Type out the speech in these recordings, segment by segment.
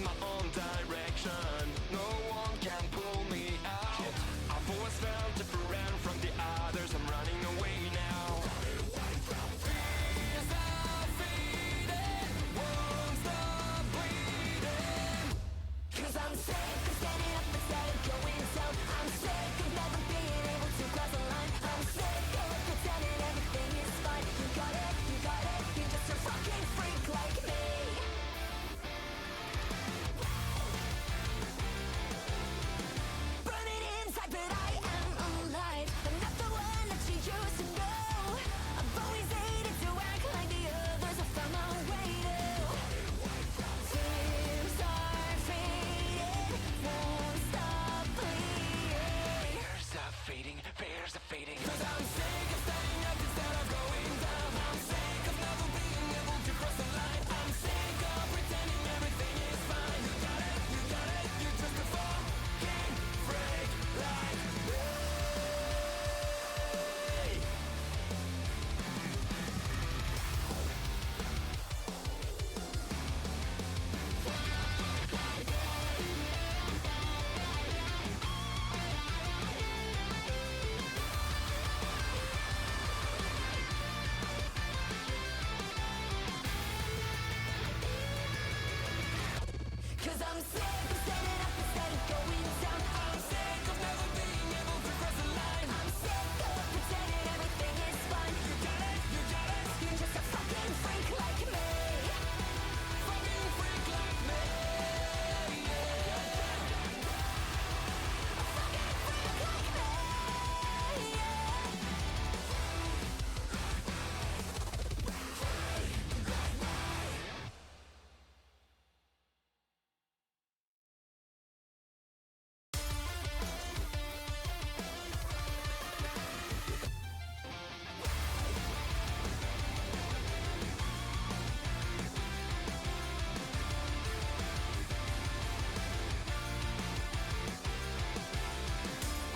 my own direction. No one can pull me out. I've always felt different from the others. I'm running away now. Fears are fading, won't stop bleeding. 'Cause I'm sick of standing up instead of going down. I'm sick of never being able to cross the line. I'm sick of pretending everything is fine. You got it, you're just a fucking freak like me. Burning inside, but I am alive. I'm not the one that you used to know. I've always hated to act like the others. I found my way to. Fears are fading, won't stop bleeding. Fears are fading. 'Cause I'm sick of standing up instead of going down. I'm sick of never being able to cross the line. I'm sick of pretending everything is fine. You got it, you're just a fucking freak like me. Cause I'm sick of standing up instead of going down. I'm sick of never being able to cross the line. I'm sick of pretending everything is fine. You got it, you're just a fucking freak like me. Fucking freak like me, yeah. A fucking freak like me, yeah.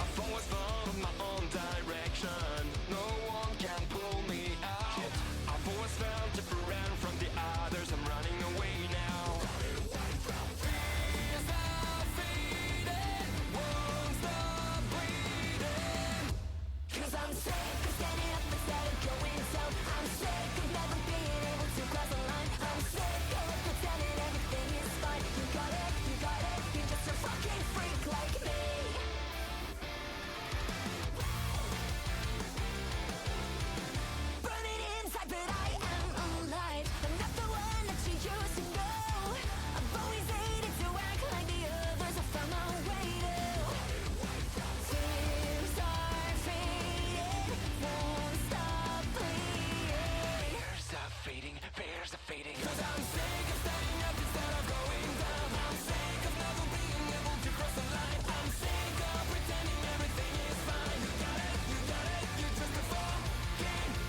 I've always followed my own direction. No one can pull me out. I've always felt different from the others. I'm running away now. Fears are fading, won't stop bleeding. 'Cause I'm sick of standing up instead of going down. I'm sick of never being able to cross the line. I'm sick of pretending everything is fine. You got it, you're just a fucking freak like me. Burning inside, but I am alive. I'm not the one that you used to know. I've always hated to act like the others. I found my way to. Fears are fading, won't stop bleeding. Fears are fading. 'Cause I'm sick of standing up instead of going down. I'm sick of never being able to cross the line. I'm sick of pretending everything is fine. You got it, you're just a fucking freak like me.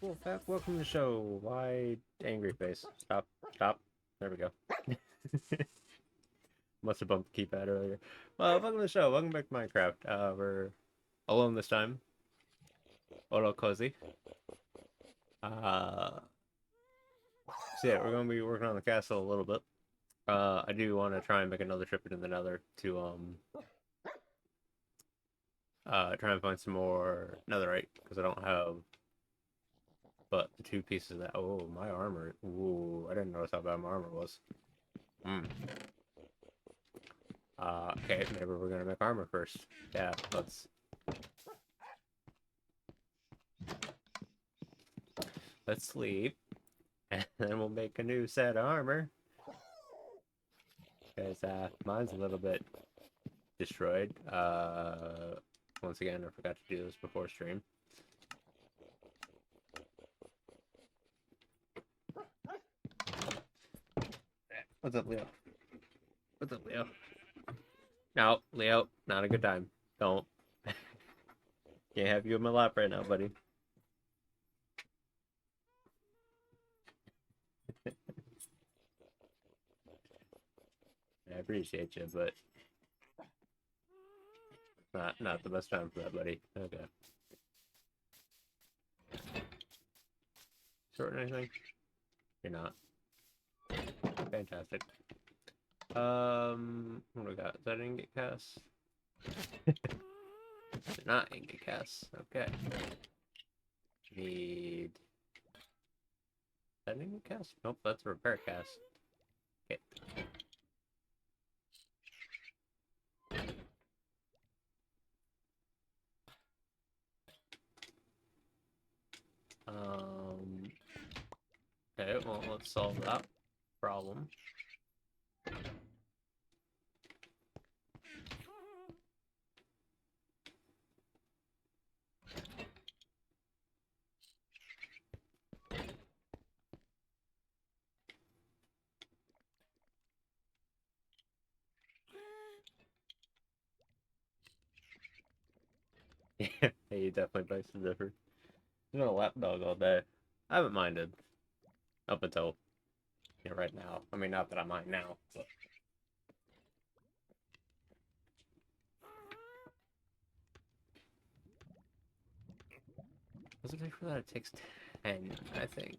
Wolfpack, welcome to the show. Why angry face? Stop, stop. There we go. Must have bumped the keypad earlier. Well, welcome to the show. Welcome back to Minecraft. We're alone this time. Olo cozy. So yeah, we're gonna be working on the castle a little bit. I do want to try and make another trip into the Nether to try and find some more netherite because I don't have but the two pieces of that. Oh, my armor. Ooh, I didn't notice how bad my armor was. Okay, maybe we're gonna make armor first. Yeah, let's sleep, and then we'll make a new set of armor. Because mine's a little bit destroyed. Once again, I forgot to do this before stream. What's up, Leo? What's up, Leo? No, Leo, not a good time. Don't. Can't have you in my lap right now, buddy. I appreciate you, but not the best time for that, buddy. Okay. Sorting anything? You're not. Fantastic. What do we got? Is that ingot cast? Not ingot cast. Okay. Need. Is that ingot cast? Nope, that's a repair cast. Okay. Okay, well, let's solve that problem. Yeah, he definitely begs to differ. He's been a lapdog all day. I haven't minded up until right now. I mean, not that I mind now, but what does it take for that? It takes 10, I think.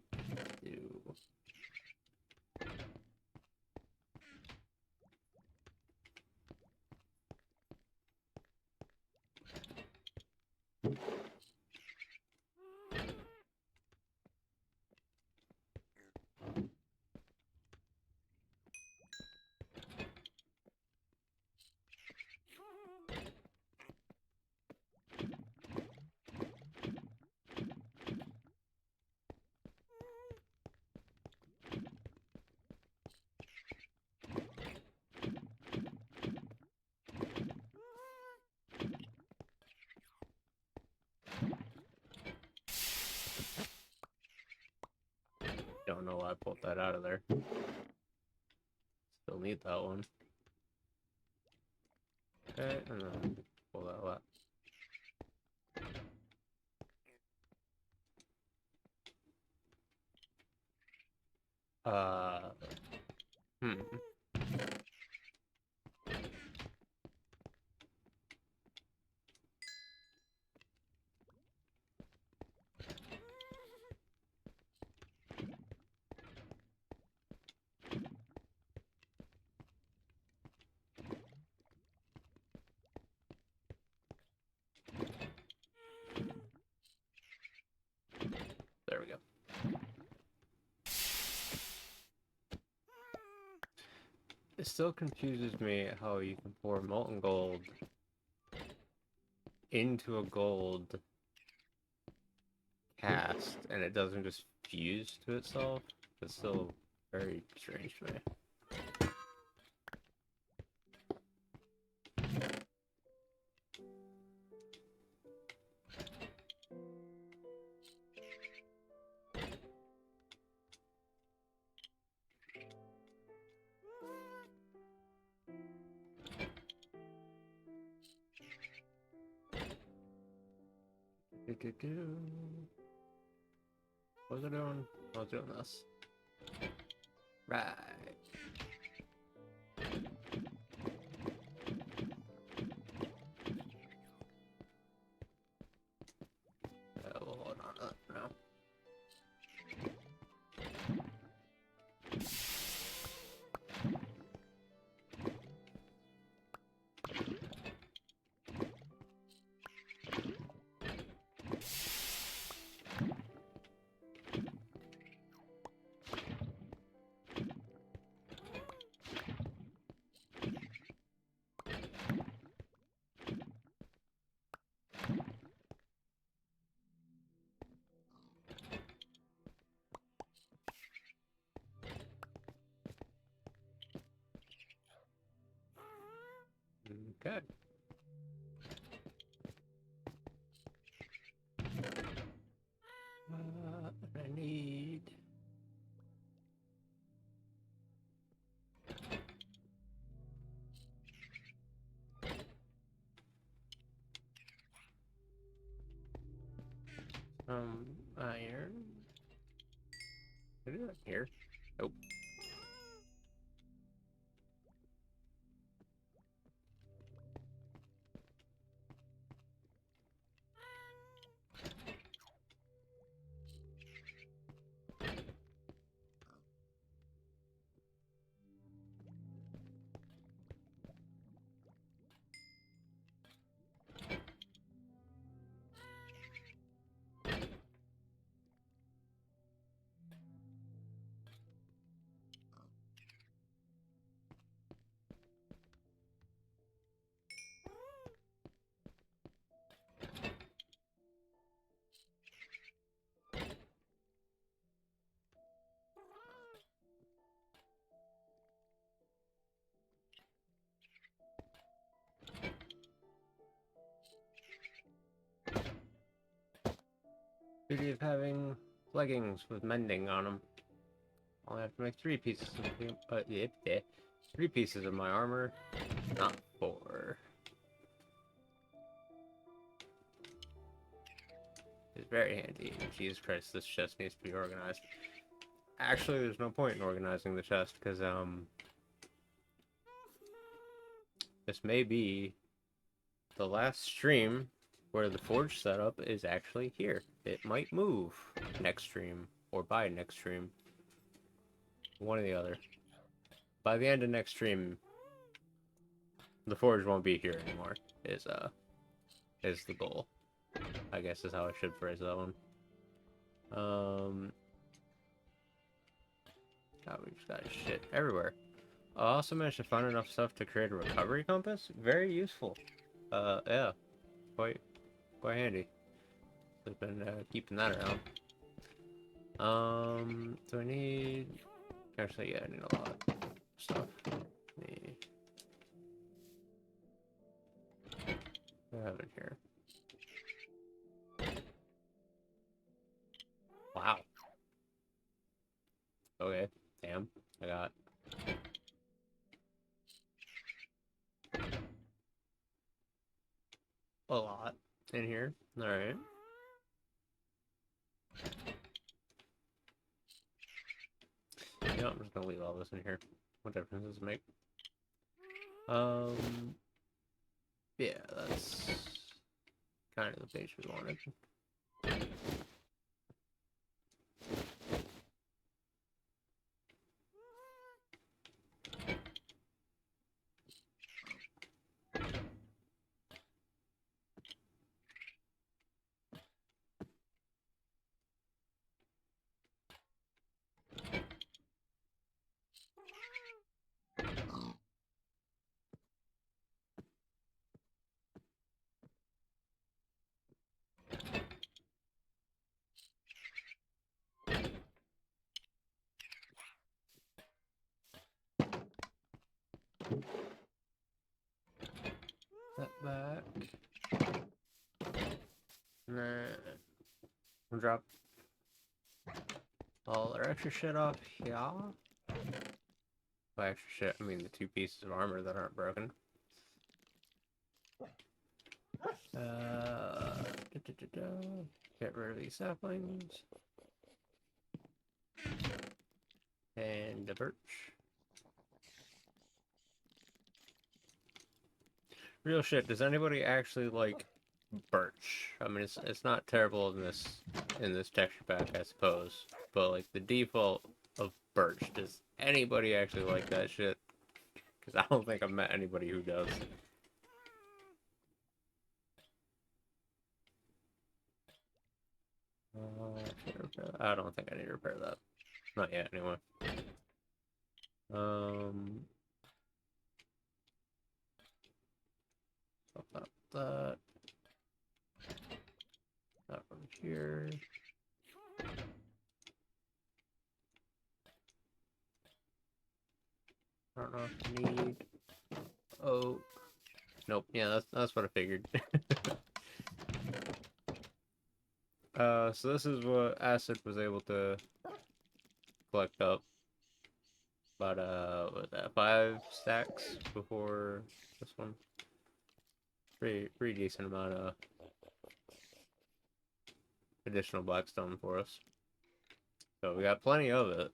To... Don't know why I pulled that out of there. Still need that one. Okay, and then pull that out. Hmm. There we go. It still confuses me how you can pour molten gold into a gold cast and it doesn't just fuse to itself. It's still very strange to me. What was I doing? I was doing this. Right. We'll hold on to that for now. Okay. I need. Iron. Can I do that here? Nope. Beauty of having leggings with mending on them. Only have to make 3 pieces of yeah, 3 pieces of my armor, not 4. It's very handy. Jesus Christ, this chest needs to be organized. Actually, there's no point in organizing the chest because this may be the last stream where the forge setup is actually here. It might move next stream or by next stream. One or the other. By the end of next stream, the forge won't be here anymore. Is the goal. I guess is how I should phrase that one. God, we just got shit everywhere. I also managed to find enough stuff to create a recovery compass. Very useful. Yeah, quite handy. I've been keeping that around. Do I need? Actually, yeah, I need a lot of stuff. What do I have in here? Wow. Okay. Damn. I got. A lot in here. Alright. Yeah, I'm just gonna leave all this in here. What difference does it make? Yeah, that's kind of the page we wanted. That back. And then we'll drop all our extra shit off here. By extra shit, I mean the 2 pieces of armor that aren't broken. Get rid of these saplings. And the birch. Real shit, does anybody actually like birch? I mean, it's not terrible in this texture pack, I suppose, but like the default of birch, does anybody actually like that shit? Because I don't think I've met anybody who does. I don't think I need to repair that. Not yet, anyway. Stop that. That from here. I don't know if I need. Oh, nope. Yeah, that's what I figured. So this is what Acid was able to collect up. About what was that, 5 stacks before this one. Pretty decent amount of additional blackstone for us. So we got plenty of it.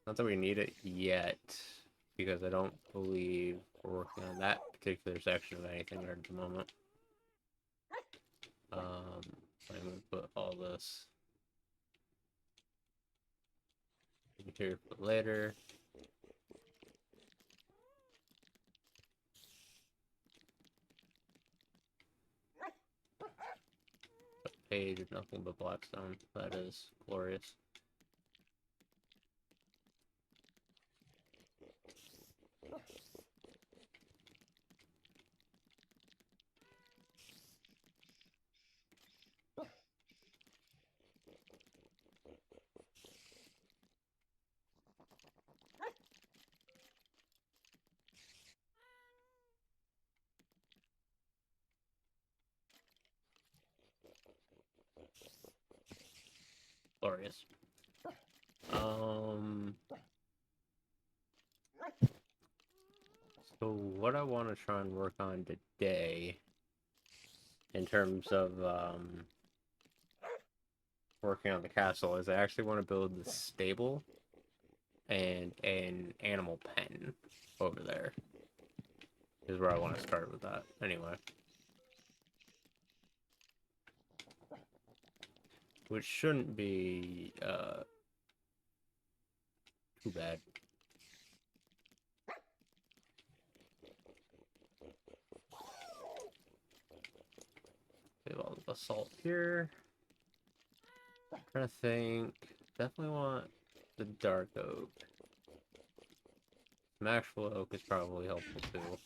Not that we need it yet, because I don't believe we're working on that particular section of anything right at the moment. I'm gonna put all this in here for later. Page of nothing but blackstone. That is glorious. Glorious. So what I want to try and work on today, in terms of working on the castle, is I actually want to build the stable and an animal pen over there. Is where I want to start with that. Anyway. Which shouldn't be too bad. We have all the basalt here. Trying to think. Definitely want the dark oak. Some actual oak is probably helpful too.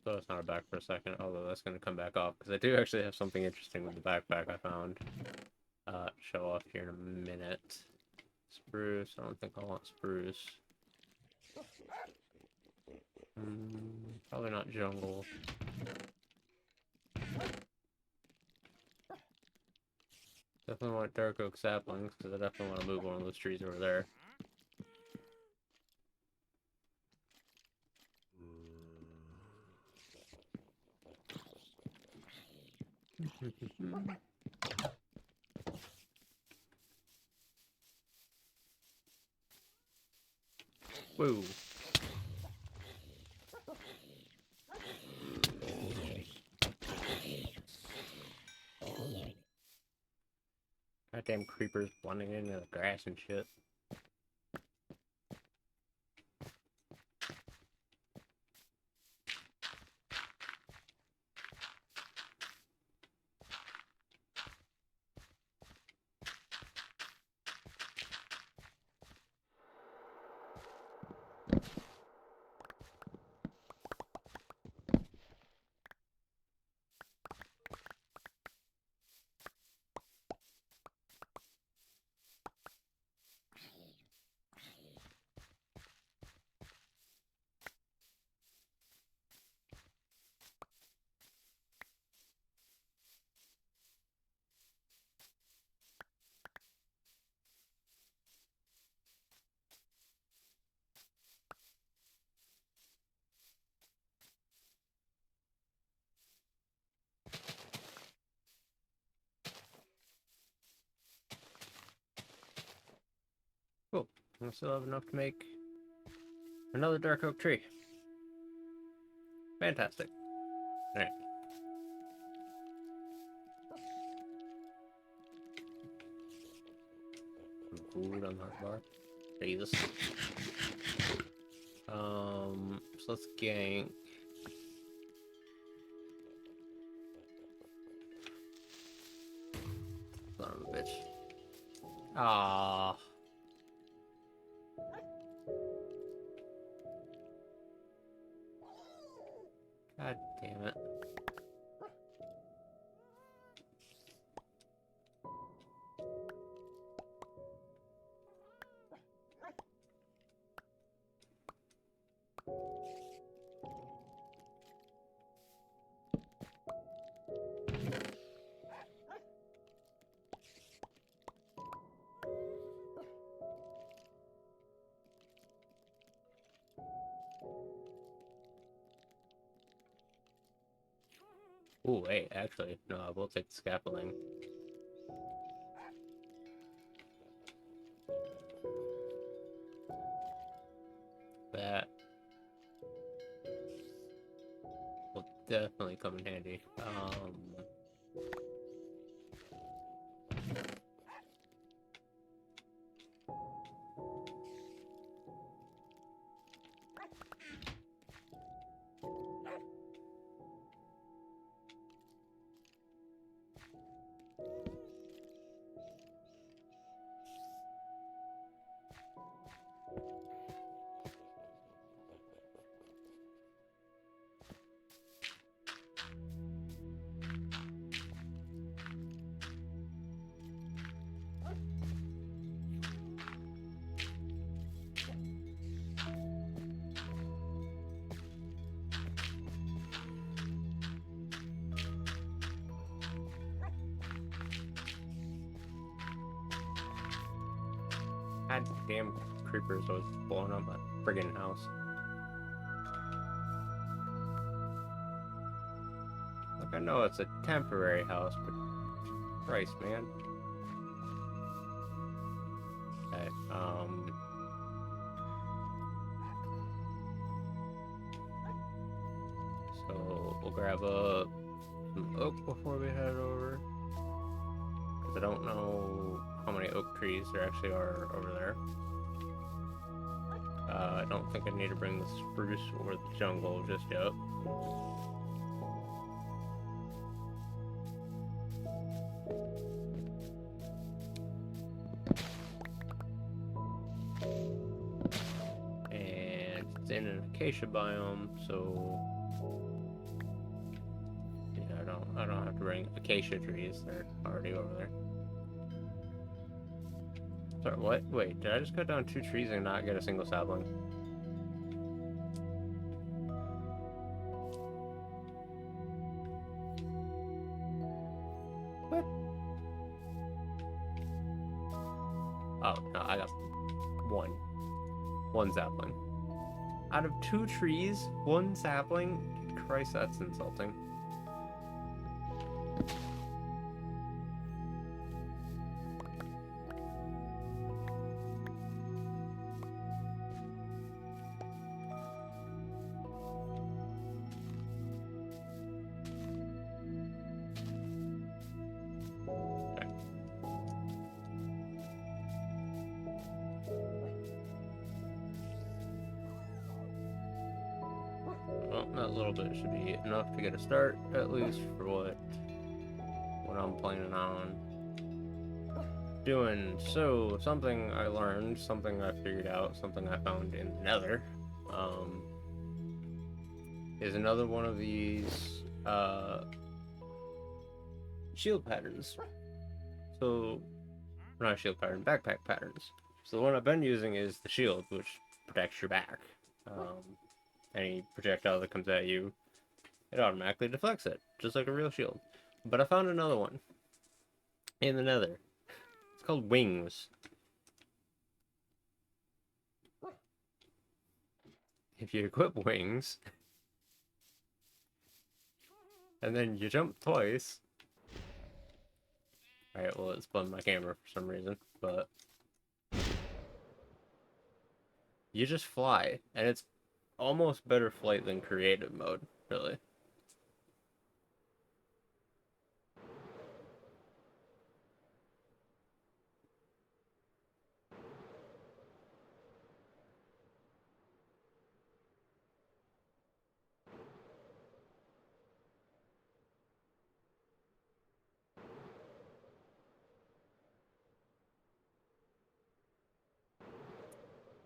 So it's not a back for a second, although that's going to come back off, because I do actually have something interesting with the backpack I found. Show off here in a minute. Spruce, I don't think I want spruce. Probably not jungle. Definitely want dark oak saplings, because I definitely want to move one of those trees over there. Whoa. Goddamn creepers blending into the grass and shit. I still have enough to make another dark oak tree. Fantastic. Alright. Some food on the hot bar. Jesus. So let's gank. Son of a bitch. Ah. God damn it. Ooh, wait, actually, no, I will take the scaffolding. That will definitely come in handy. God damn creepers was blowing up my friggin' house. Like, I know it's a temporary house, but Christ, man. Okay, so we'll grab some oak before we head over. Because I don't know how many oak trees there actually are over there. I don't think I need to bring the spruce or the jungle just yet. And it's in an acacia biome, so yeah, I don't have to bring acacia trees. They're already over there. Sorry, what? Wait, did I just cut down 2 trees and not get a single sapling? What? Oh, no, I got one sapling. Out of 2 trees, 1 sapling? Christ, that's insulting. Well, that little bit should be enough to get a start, at least for what I'm planning on doing. So, something I learned, something I figured out, something I found in the Nether, is another one of these shield patterns. So, not shield pattern, backpack patterns. So the one I've been using is the shield, which protects your back. Any projectile that comes at you, it automatically deflects it, just like a real shield. But I found another one in the Nether. It's called Wings. If you equip Wings, and then you jump twice. Alright, well, it spun my camera for some reason, but You just fly, and it's almost better flight than creative mode, really.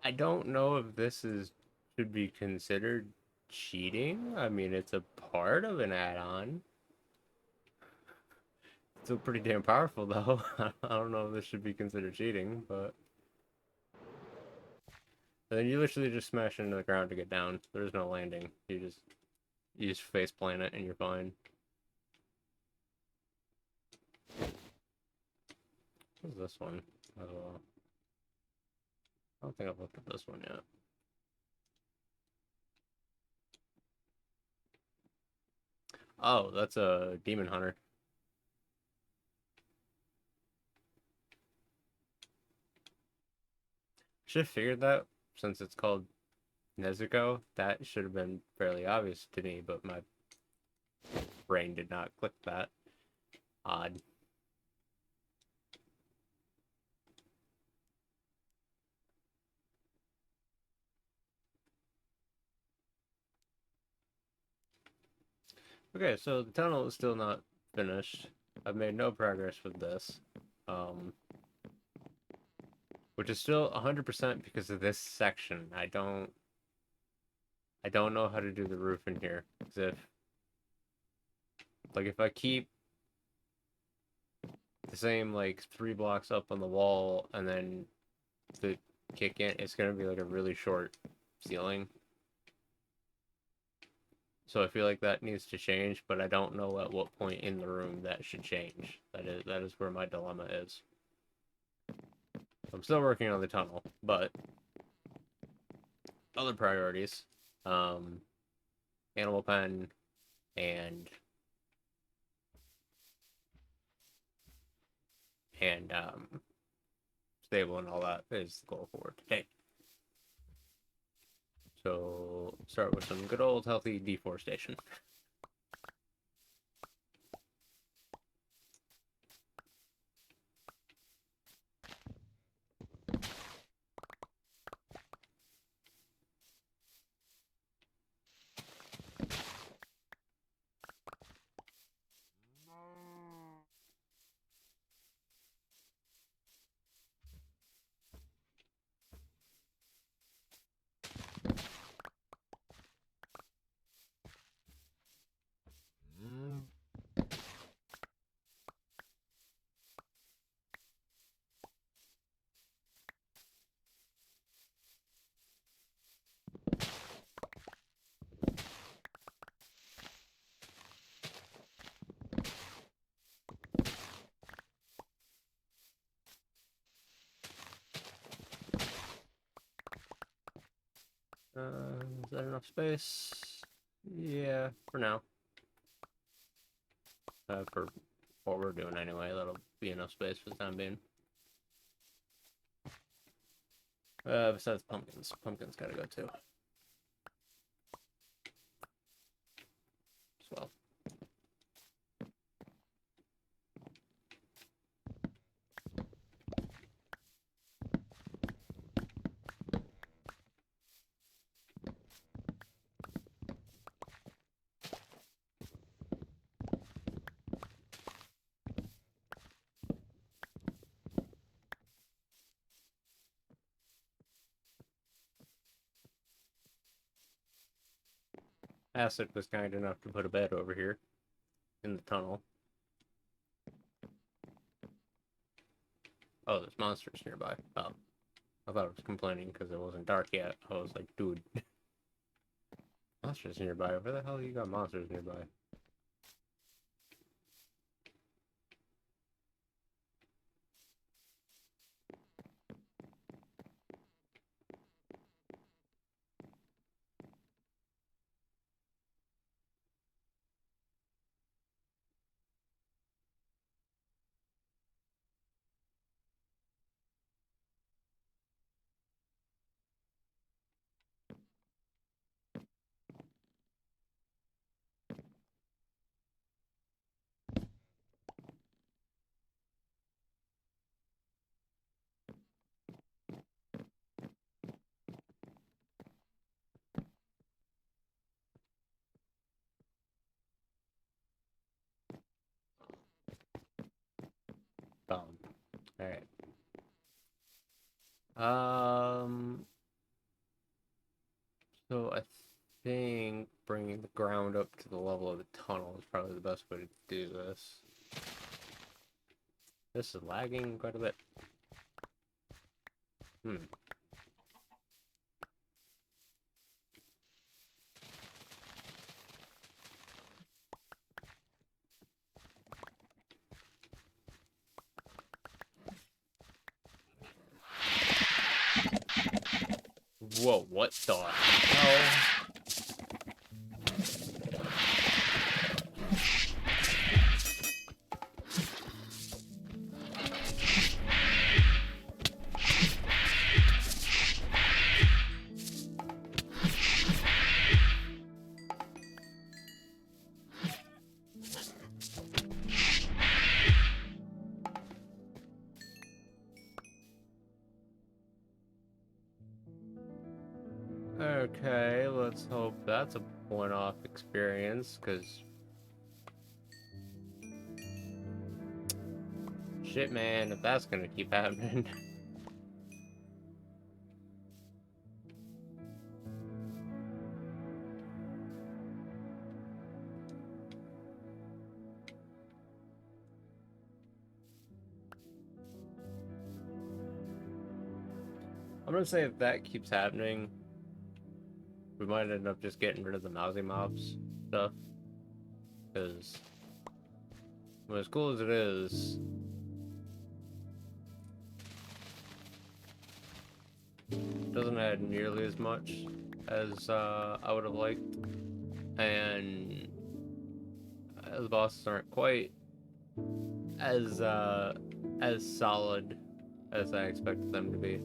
I don't know if this is should be considered cheating. I mean, it's a part of an add-on. Still pretty damn powerful though. I don't know if this should be considered cheating, but and then you literally just smash into the ground to get down. There's no landing. You just face plant it and you're fine. What's this one? I don't think I've looked at this one yet. Oh, that's a demon hunter. Should have figured that since it's called Nezuko. That should have been fairly obvious to me, but my brain did not click that. Odd. Okay, so the tunnel is still not finished. I've made no progress with this. Which is still 100% because of this section. I don't know how to do the roof in here. Because if I keep the same like 3 blocks up on the wall and then the kick in, it's gonna be like a really short ceiling. So I feel like that needs to change, but I don't know at what point in the room that should change. That is where my dilemma is. I'm still working on the tunnel, but other priorities, animal pen and stable and all that is the goal for today. So start with some good old healthy deforestation. Is that enough space? Yeah, for now. For what we're doing anyway, that'll be enough space for the time being. Besides pumpkins. Pumpkins gotta go too. As well. Acid was kind enough to put a bed over here in the tunnel. Oh, there's monsters nearby. Oh, I thought I was complaining because it wasn't dark yet. I was like, dude, monsters nearby. Where the hell you got monsters nearby? Alright. So I think bringing the ground up to the level of the tunnel is probably the best way to do this. This is lagging quite a bit. Whoa, what the hell? Okay, let's hope that's a one-off experience, because... Shit, man, if that's gonna keep happening... I'm gonna say if that keeps happening, we might end up just getting rid of the mousy mobs stuff. Because, well, as cool as it is, it doesn't add nearly as much as I would have liked. And the bosses aren't quite as solid as I expected them to be.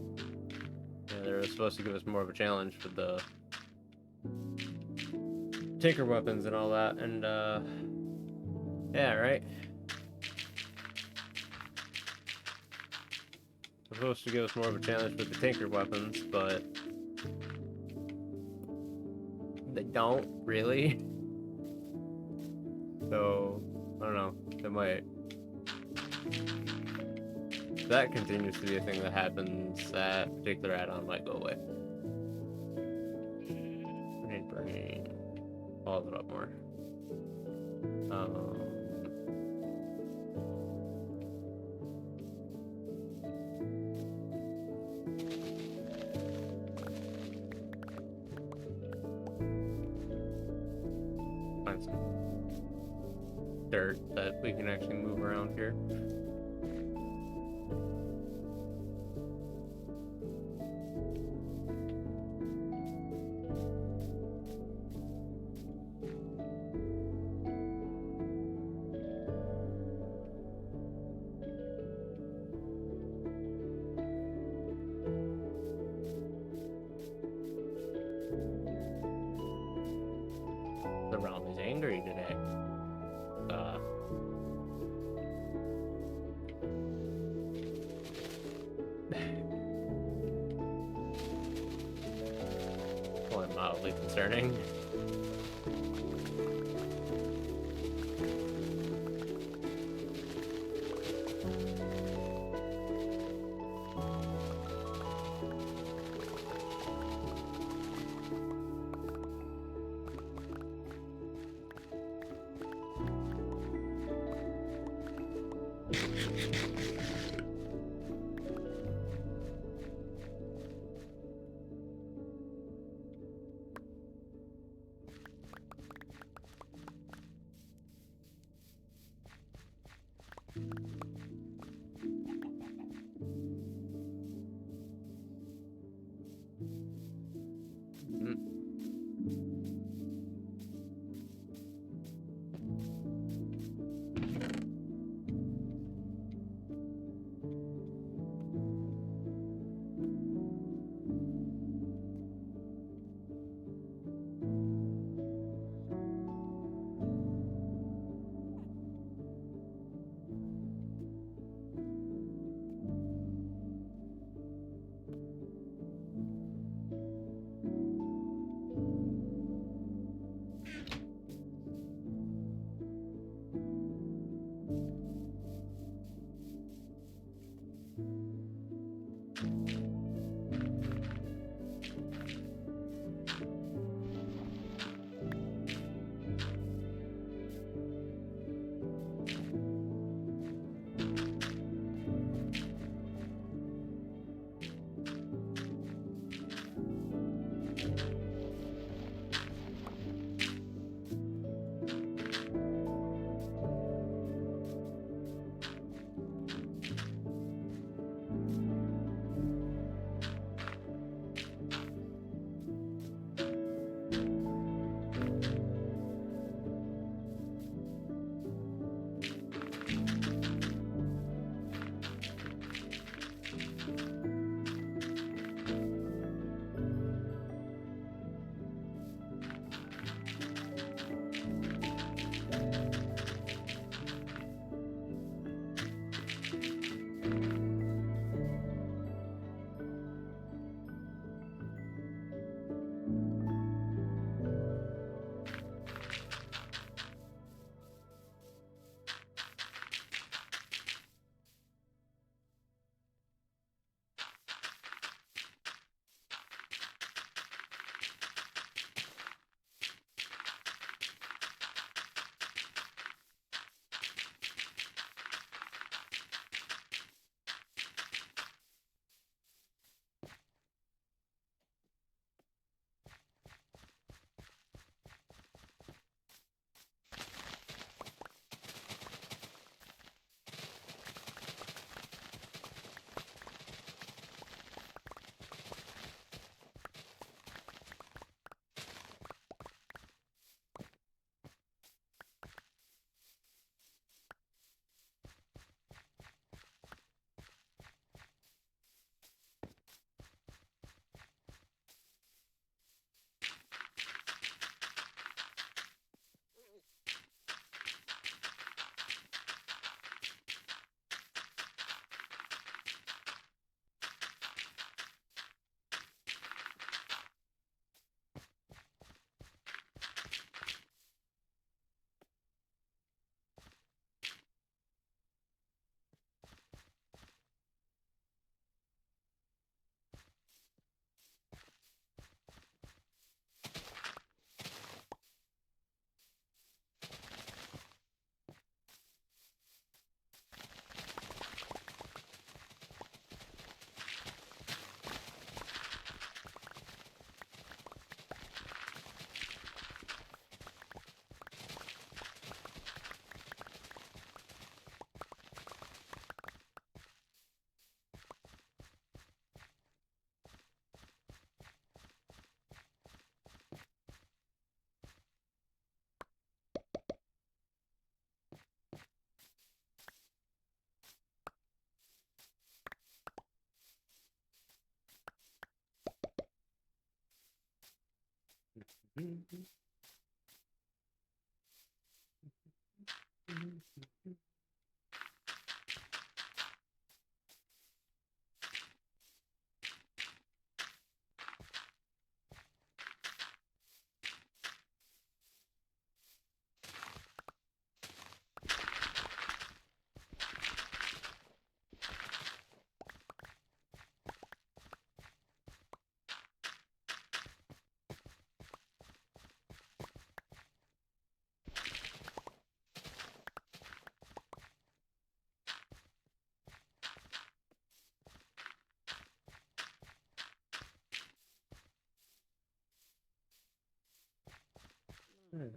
Yeah, they were supposed to give us more of a challenge with the tinker weapons and all that, and yeah, right? They're supposed to give us more of a challenge with the tinker weapons, but they don't really. So I don't know, they might. If that continues to be a thing that happens, that particular add-on might go away. Brain. Pause it up more. Find some dirt that we can actually move around here. The realm is angry today. Only mildly concerning.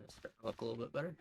Start to look a little bit better.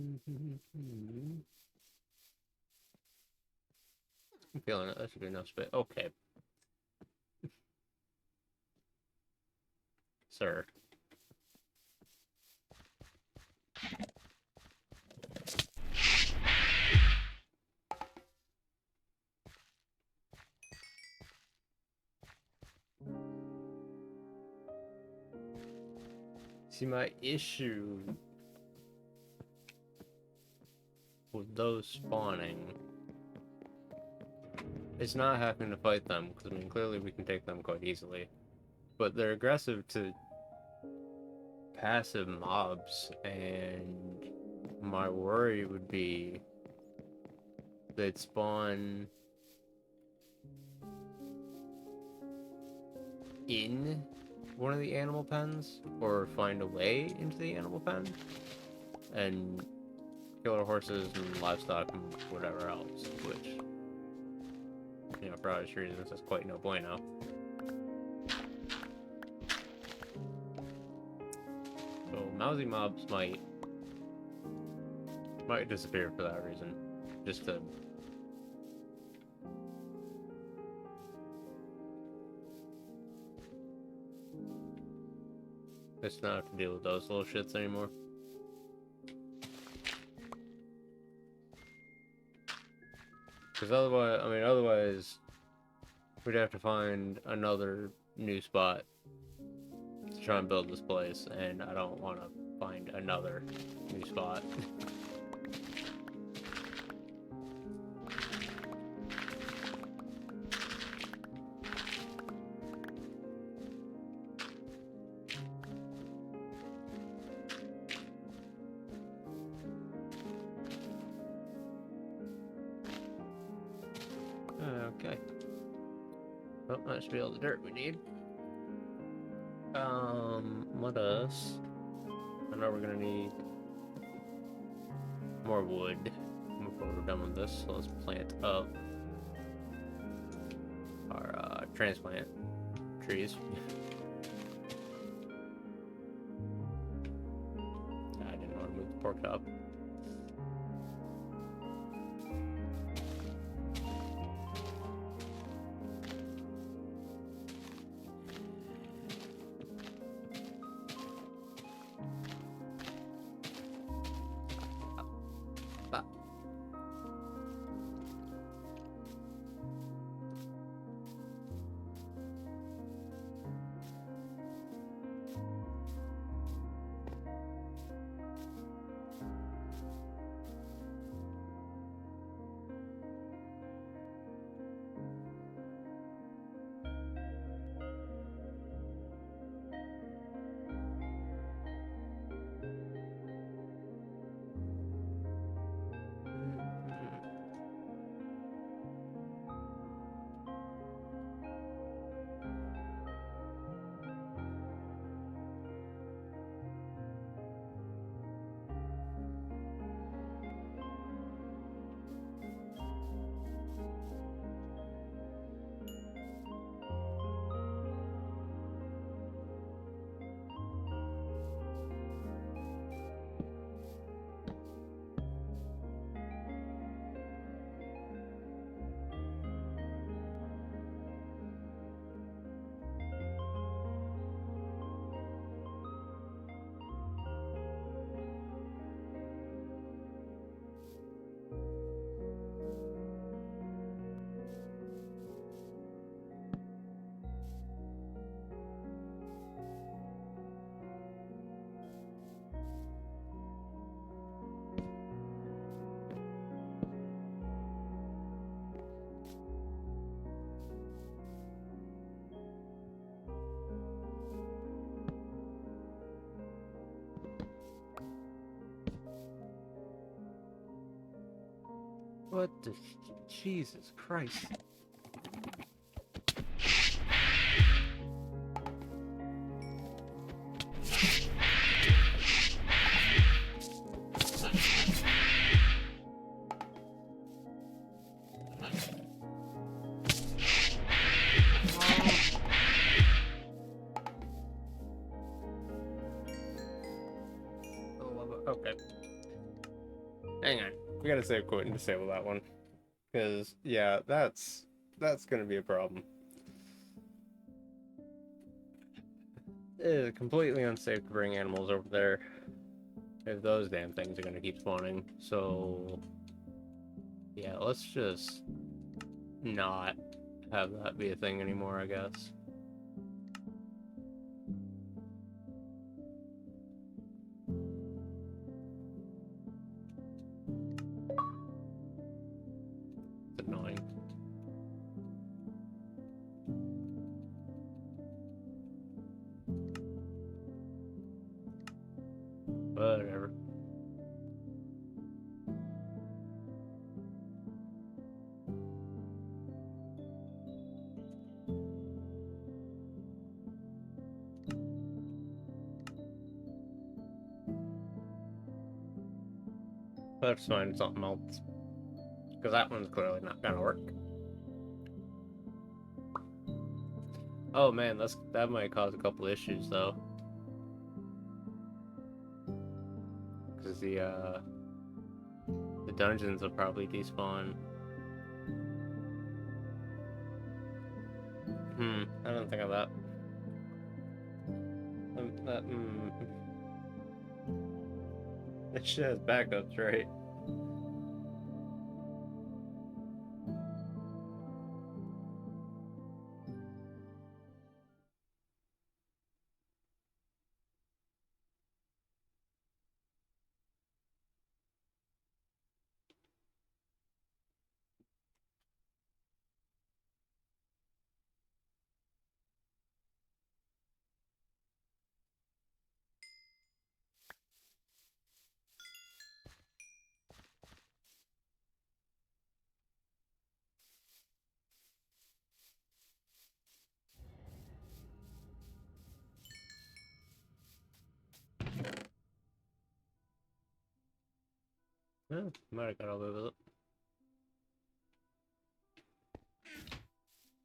I'm feeling it. That should be enough space. Okay. Sir. See, my issue with those spawning is not having to fight them, because I mean, clearly we can take them quite easily. But they're aggressive to passive mobs, and my worry would be they'd spawn in one of the animal pens or find a way into the animal pen and kill our horses and livestock and whatever else, which, you know, for obvious reasons, is quite no bueno. So mousy mobs might disappear for that reason, just to not have to deal with those little shits anymore. Because otherwise, we'd have to find another new spot to try and build this place, and I don't want to find another new spot. Okay. Well, that should be all the dirt we need. Let us... I know we're gonna need more wood before we're done with this, so let's plant up our transplant trees. I didn't want to move the pork chop. What the... Jesus Christ. Okay. Hang on. We gotta save quit and disable that one. Because, yeah, that's gonna be a problem. It is completely unsafe to bring animals over there if those damn things are gonna keep spawning. So, yeah, let's just not have that be a thing anymore, I guess. It's annoying. Whatever. Let's find something else. Because that one's clearly not gonna work. Oh man, that might cause a couple issues though. Because the dungeons will probably despawn. I don't think of that. It shit has backups, right? Yeah, might have got away with it.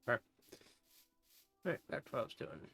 Alright, back to what I was doing.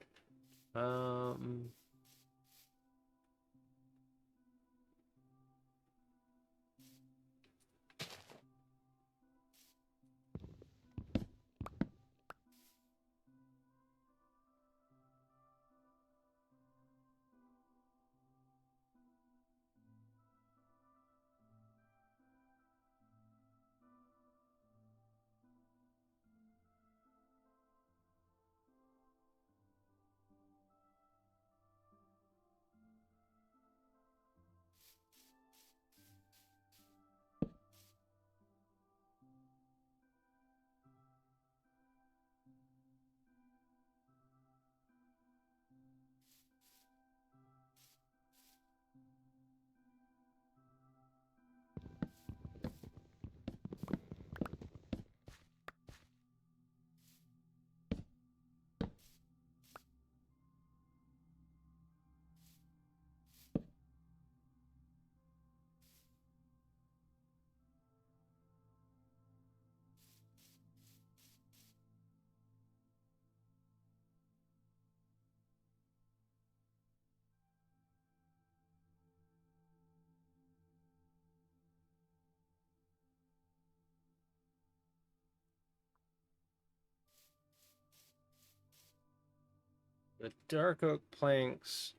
The dark oak planks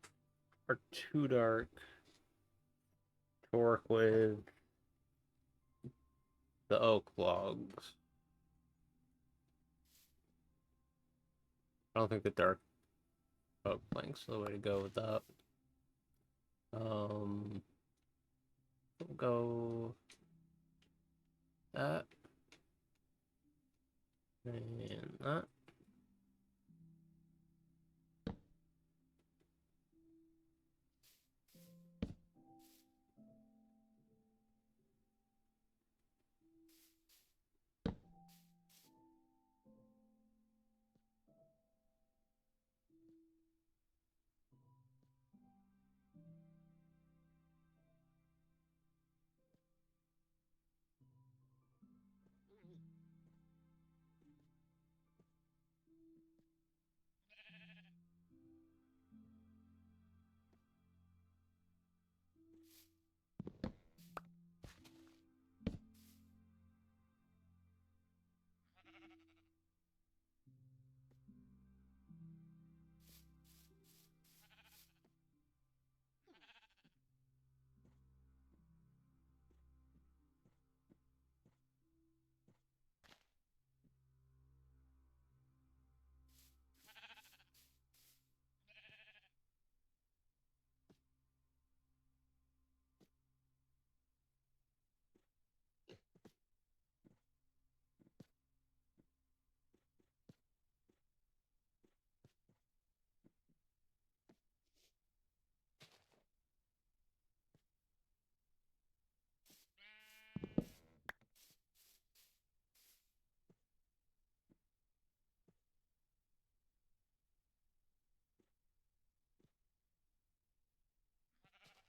are too dark to work with the oak logs. I don't think the dark oak planks are the way to go with that. We'll go that and that.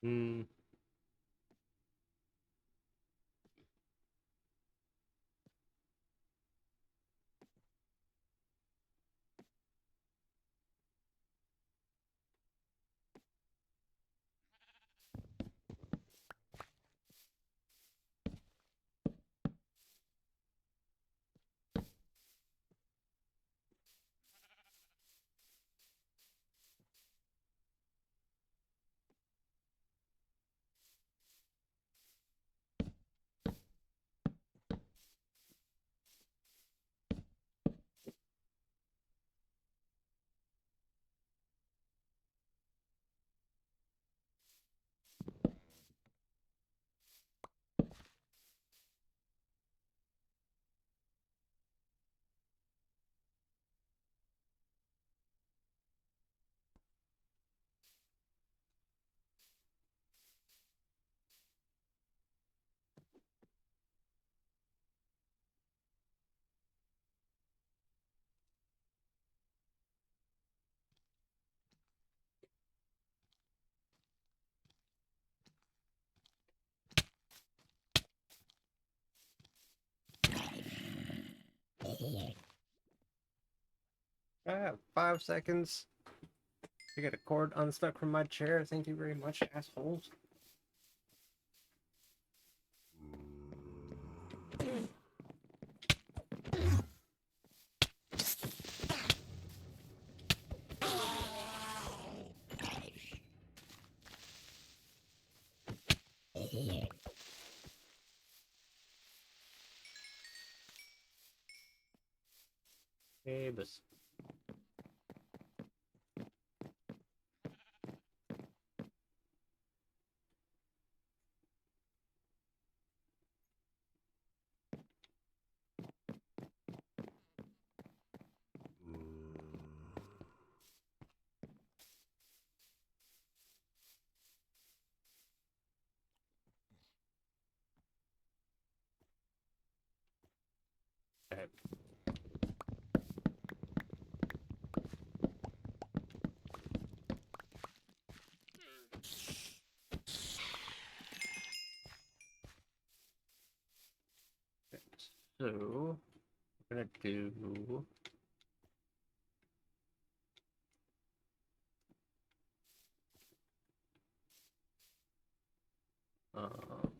Hmm. I have 5 seconds. I get a cord unstuck from my chair. Thank you very much, assholes. Hey, bus. Okay. So, I'm gonna do. Um,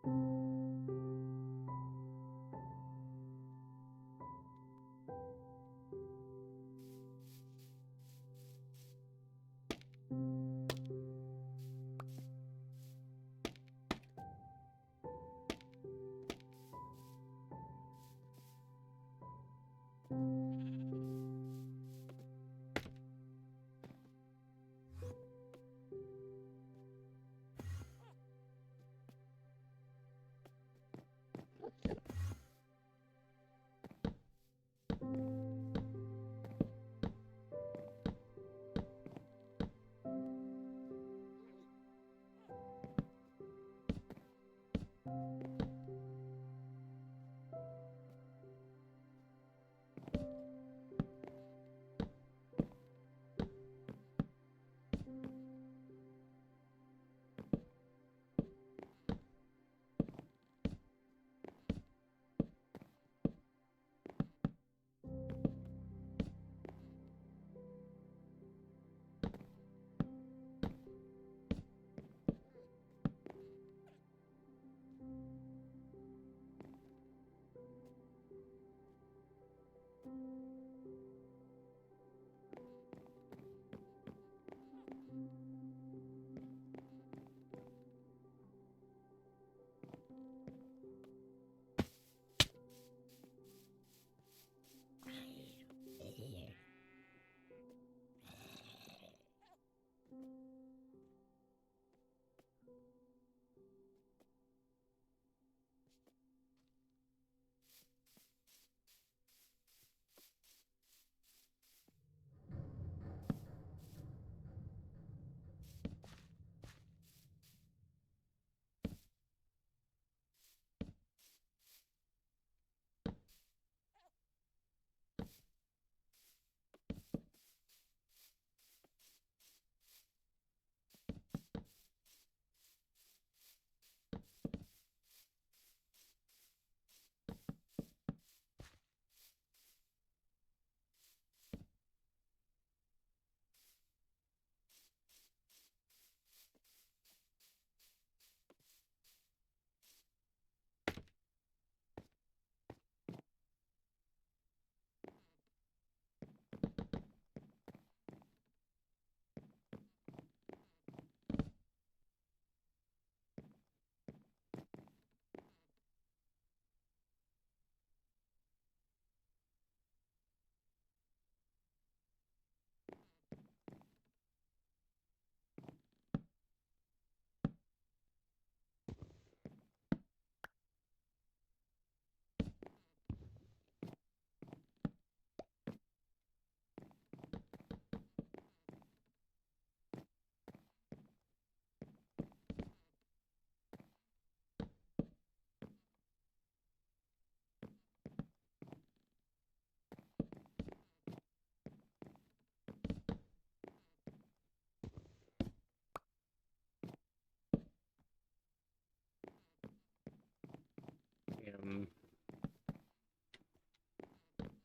Damn.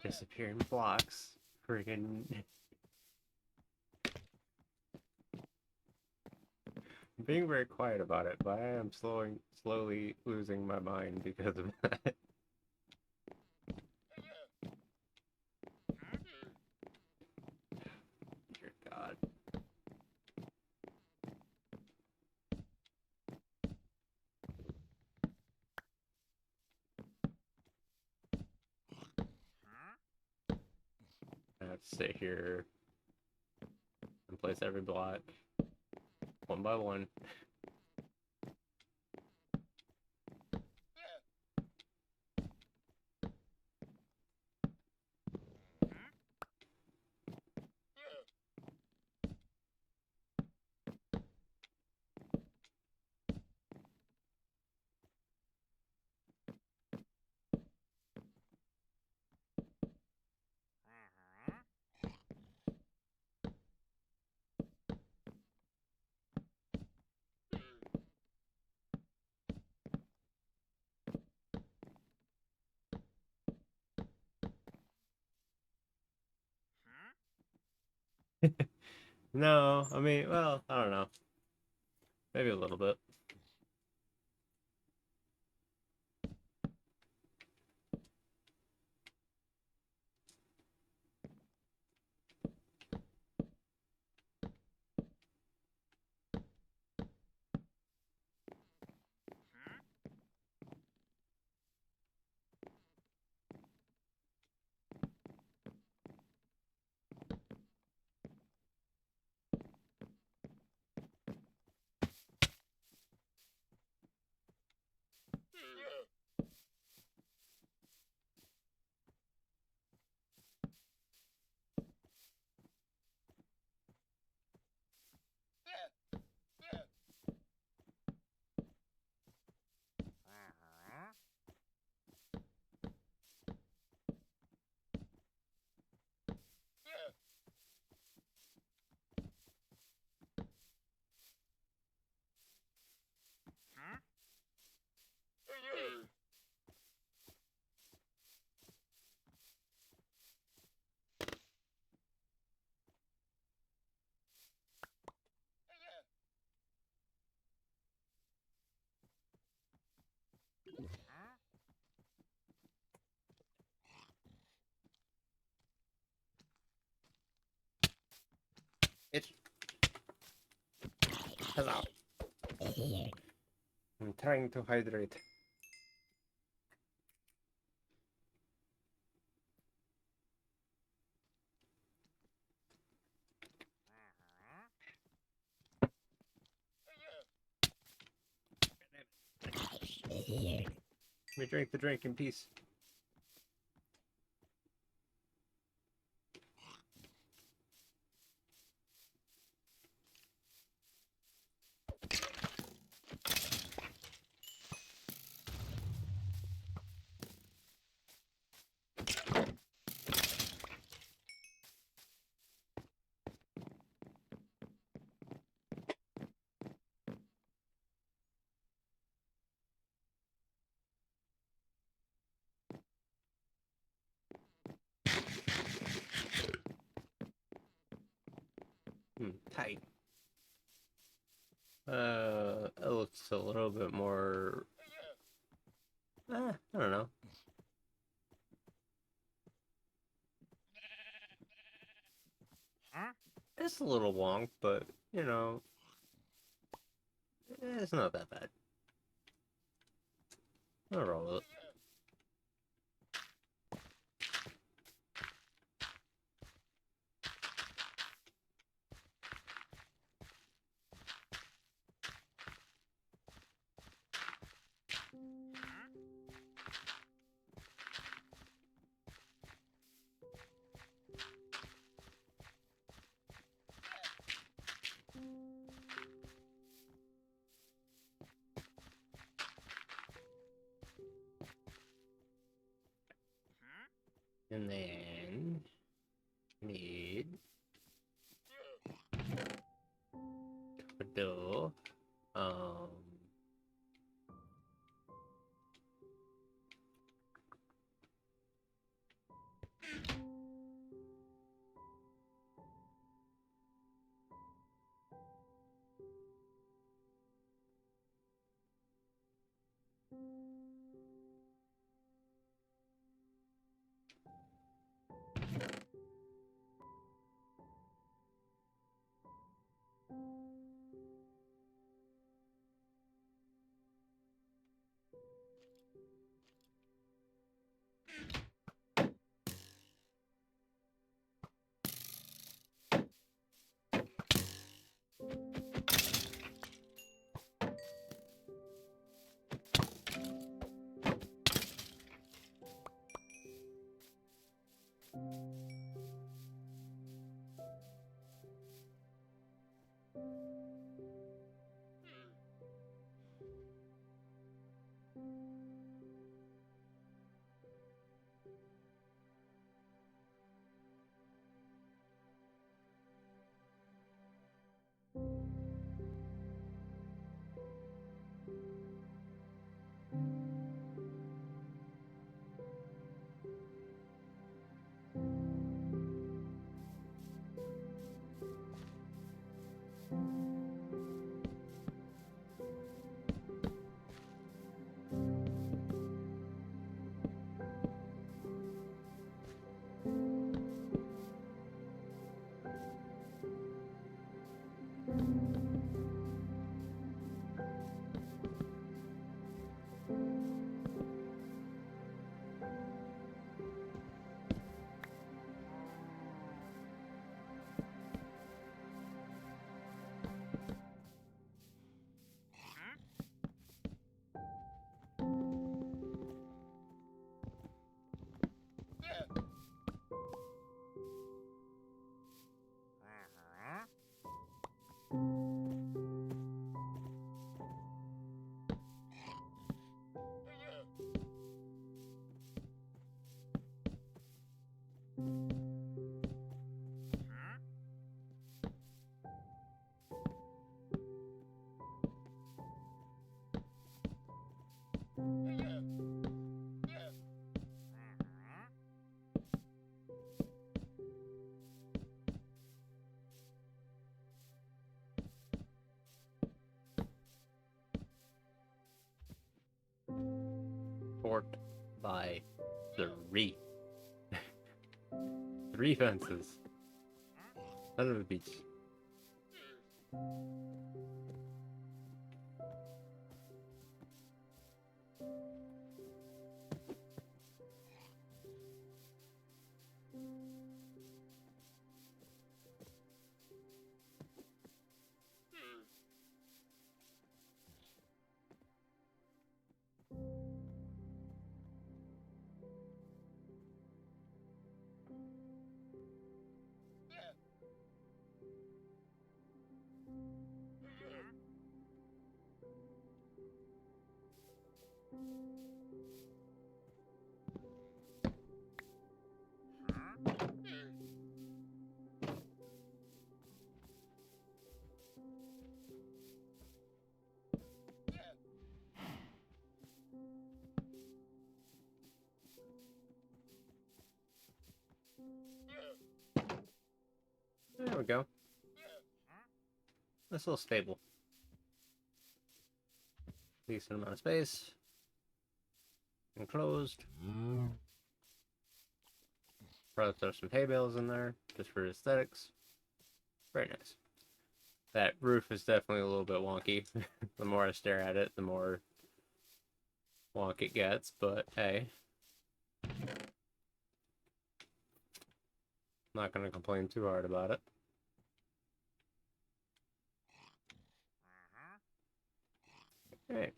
Disappearing blocks. Friggin'. I'm being very quiet about it, but I am slowly losing my mind because of that. Dear God. I have to sit here and place every block one by one. No, I mean, well, I don't know. Maybe a little bit. It's hello. I'm trying to hydrate. Let me drink the drink in peace. Tight. It looks a little bit more. I don't know. It's a little wonk, but you know, it's not that bad. I'll roll with it. And then need to do fort by 3. 3 fences. Son of a beach. There we go. That's a little stable. Decent amount of space. Enclosed. Probably throw some hay bales in there, just for aesthetics. Very nice. That roof is definitely a little bit wonky. The more I stare at it, the more wonk it gets, but hey. Not gonna complain too hard about it. Okay.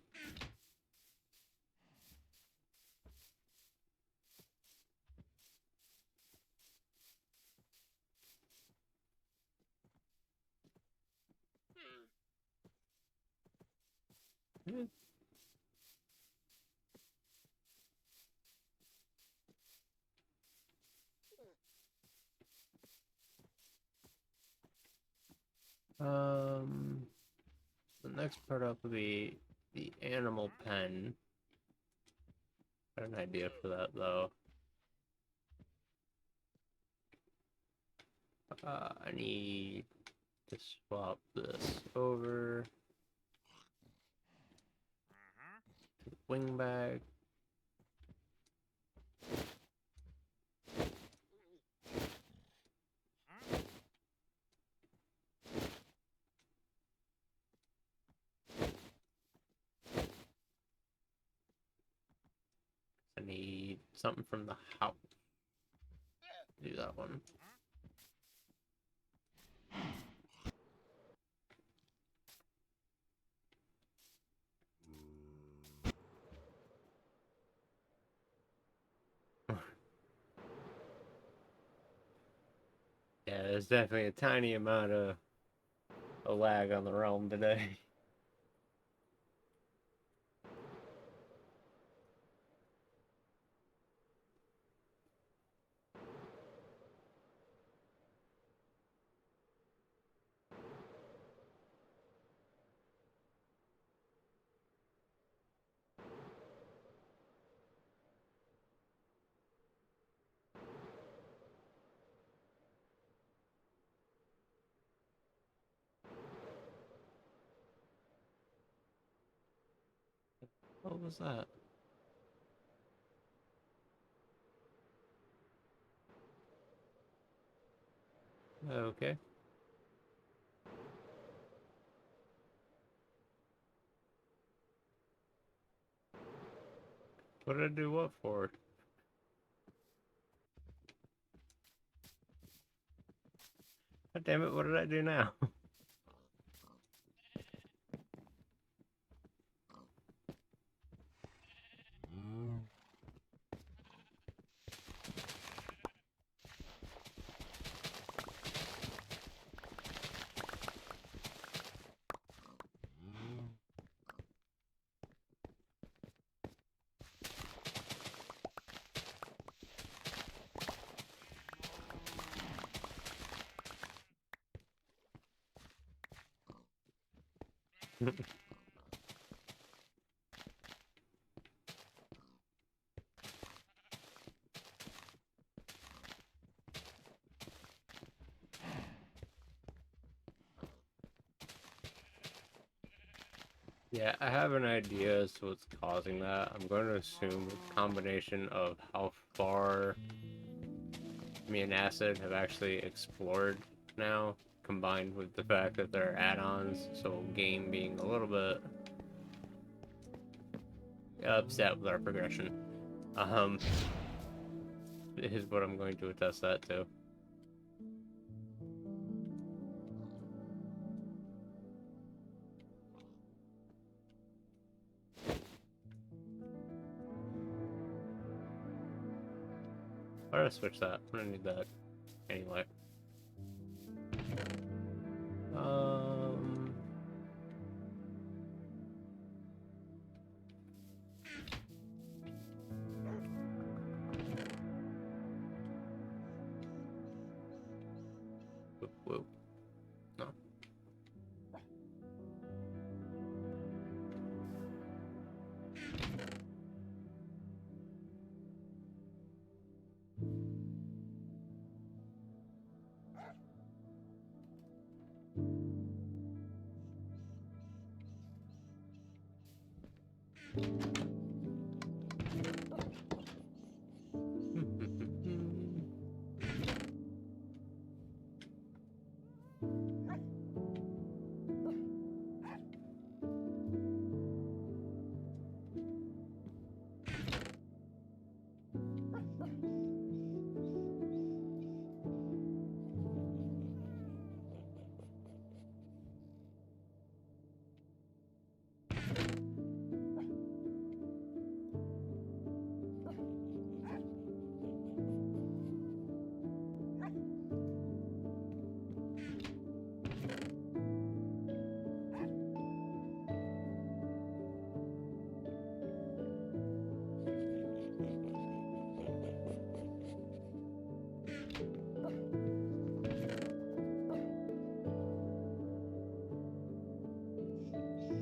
The next part up will be the animal pen. Got an idea for that though. I need to swap this over to the wing bag. I need something from the house. Do that one. Yeah, there's definitely a tiny amount of lag on the realm today. What was that? Okay. What did I do what for? God damn it, what did I do now? Yeah, I have an idea as to what's causing that. I'm going to assume a combination of how far me and Acid have actually explored now, combined with the fact that they're add-ons, so game being a little bit upset with our progression, is what I'm going to attest that to. Why did I switch that? I'm gonna need that anyway. Whoop, whoop. No.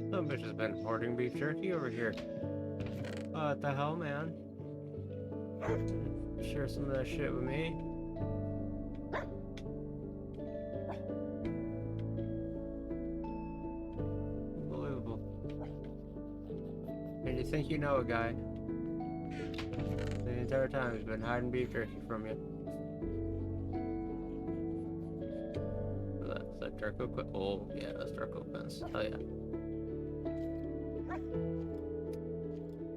Some bitch has been hoarding beef jerky over here. What the hell, man? Share some of that shit with me. Unbelievable. And you think you know a guy. The entire time he's been hiding beef jerky from you. Is that Darko Quest? Oh, yeah, that's Darko Quest. Oh, yeah.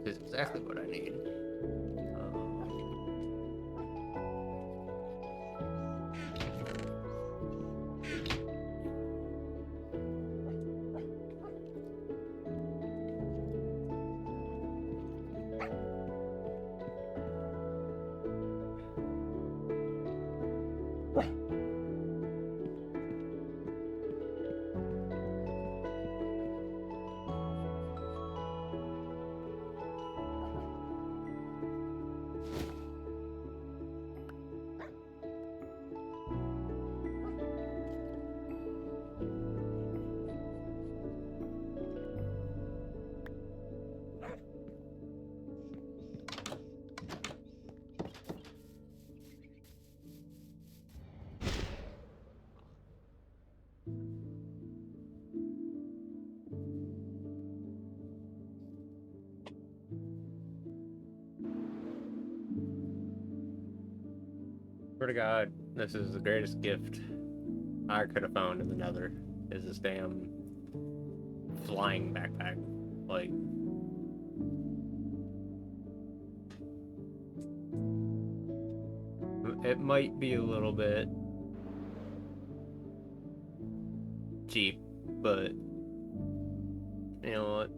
This is exactly what I need. Swear to God, this is the greatest gift I could have found in the Nether. Is this damn flying backpack? Like, it might be a little bit cheap, but you know what?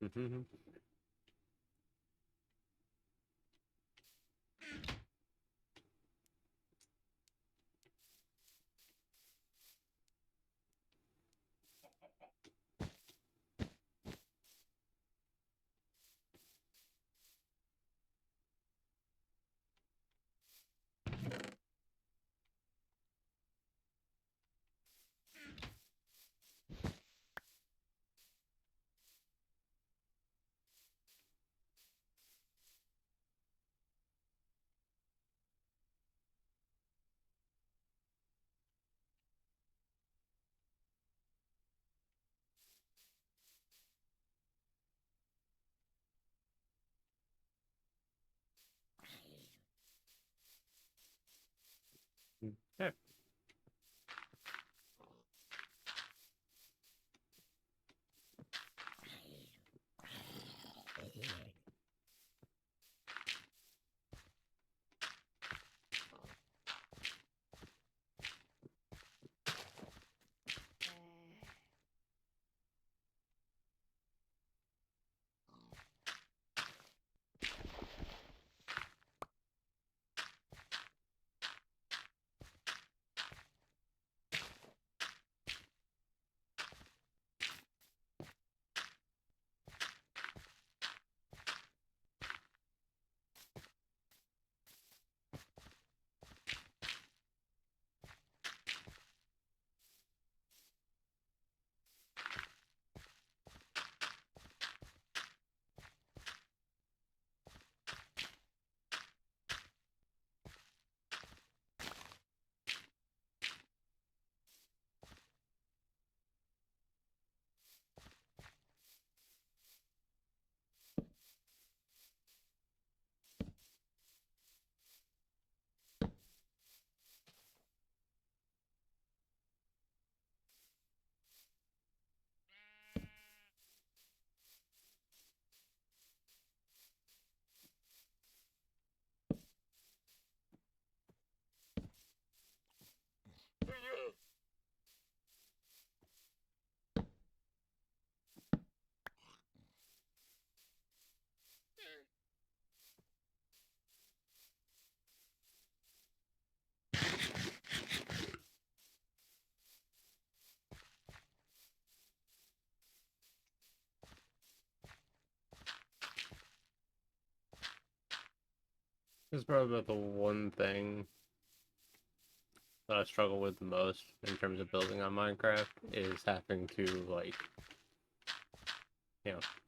Mm-hmm. Yeah. This is probably the one thing that I struggle with the most in terms of building on Minecraft is having to, like,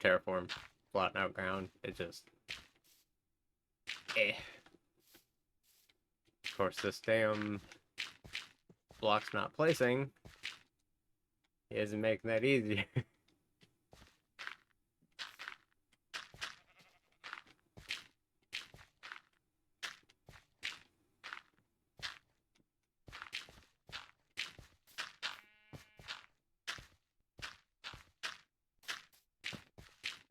terraform, flatten out ground. It just, eh. Of course, this damn block's not placing. He isn't making that easy.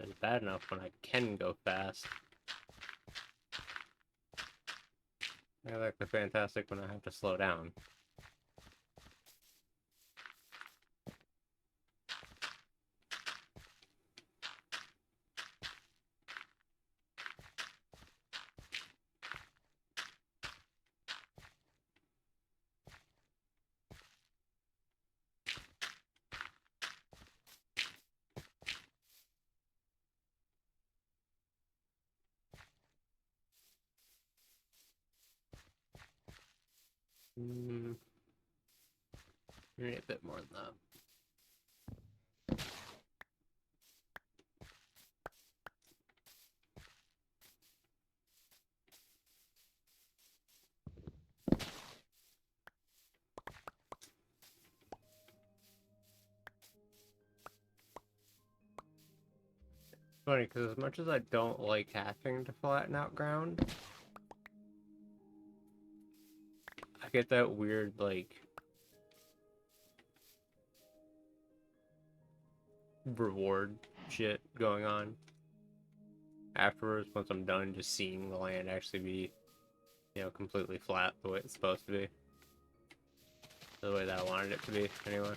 It's bad enough when I can go fast. I like the fantastic when I have to slow down. Mm, maybe a bit more than that. Funny, because as much as I don't like having to flatten out ground, I get that weird, like, reward shit going on afterwards once I'm done just seeing the land actually be, completely flat the way it's supposed to be. The way that I wanted it to be, anyway.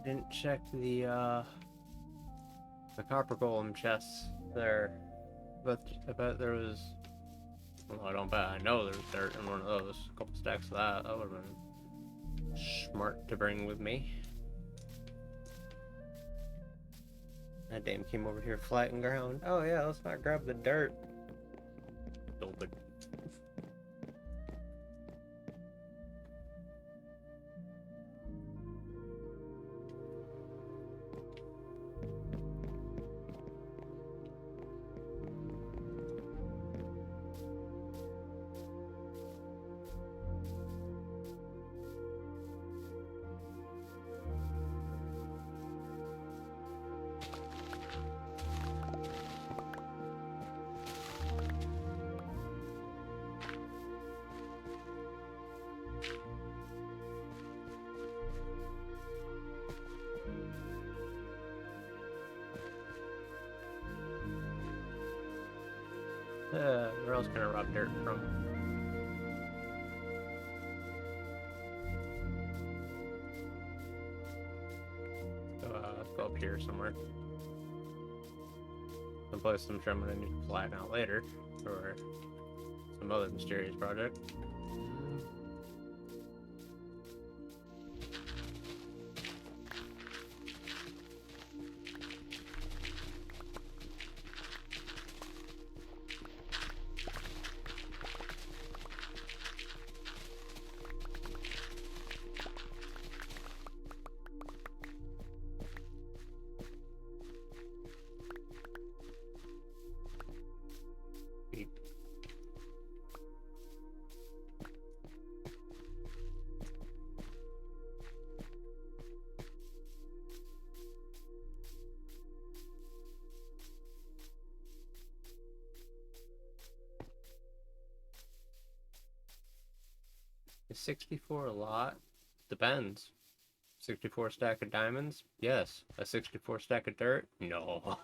didn't check the copper golem chests there. But I bet there was. Well, I don't bet. I know there's dirt in one of those. A couple stacks of that. That would have been smart to bring with me. That dame came over here flat and ground. Oh yeah, let's not grab the dirt. Stupid. Where else can I rob dirt from? Go up here somewhere. Someplace I'm sure I'm gonna need to flatten out later for some other mysterious project. Beep. Is 64 a lot? Depends. 64 stack of diamonds? Yes. A 64 stack of dirt? No.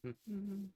Yeet.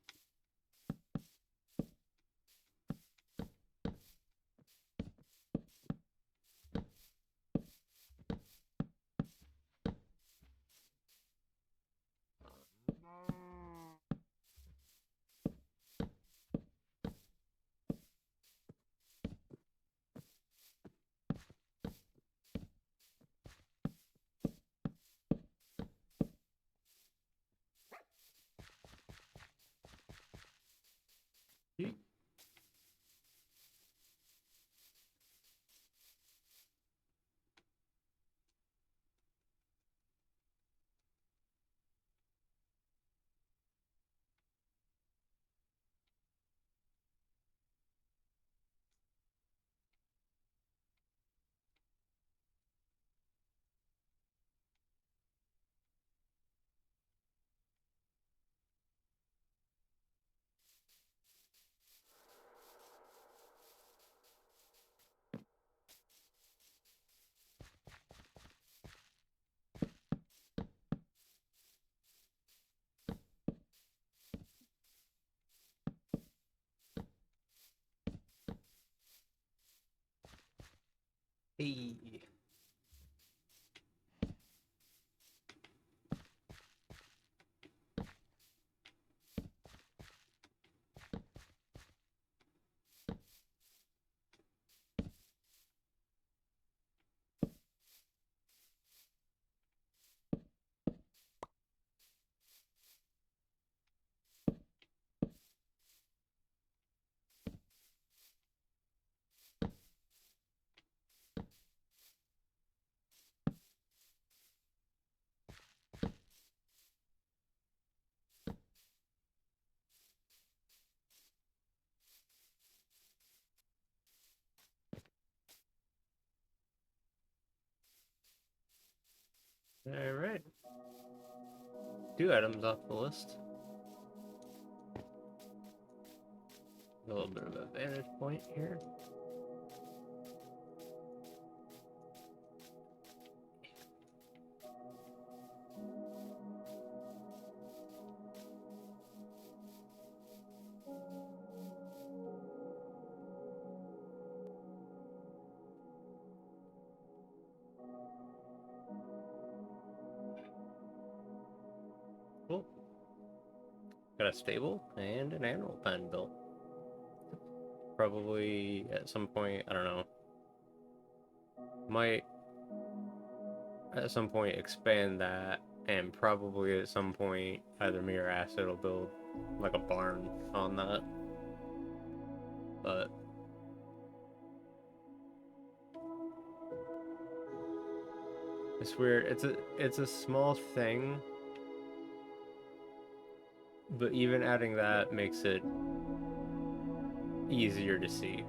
Hey. All right. 2 items off the list. A little bit of a vantage point here. Cool. Got a stable and an animal pen built. Probably at some point, I don't know. Might at some point expand that, and probably at some point either me or Acid will build like a barn on that. But it's weird. It's a small thing, but even adding that makes it easier to see.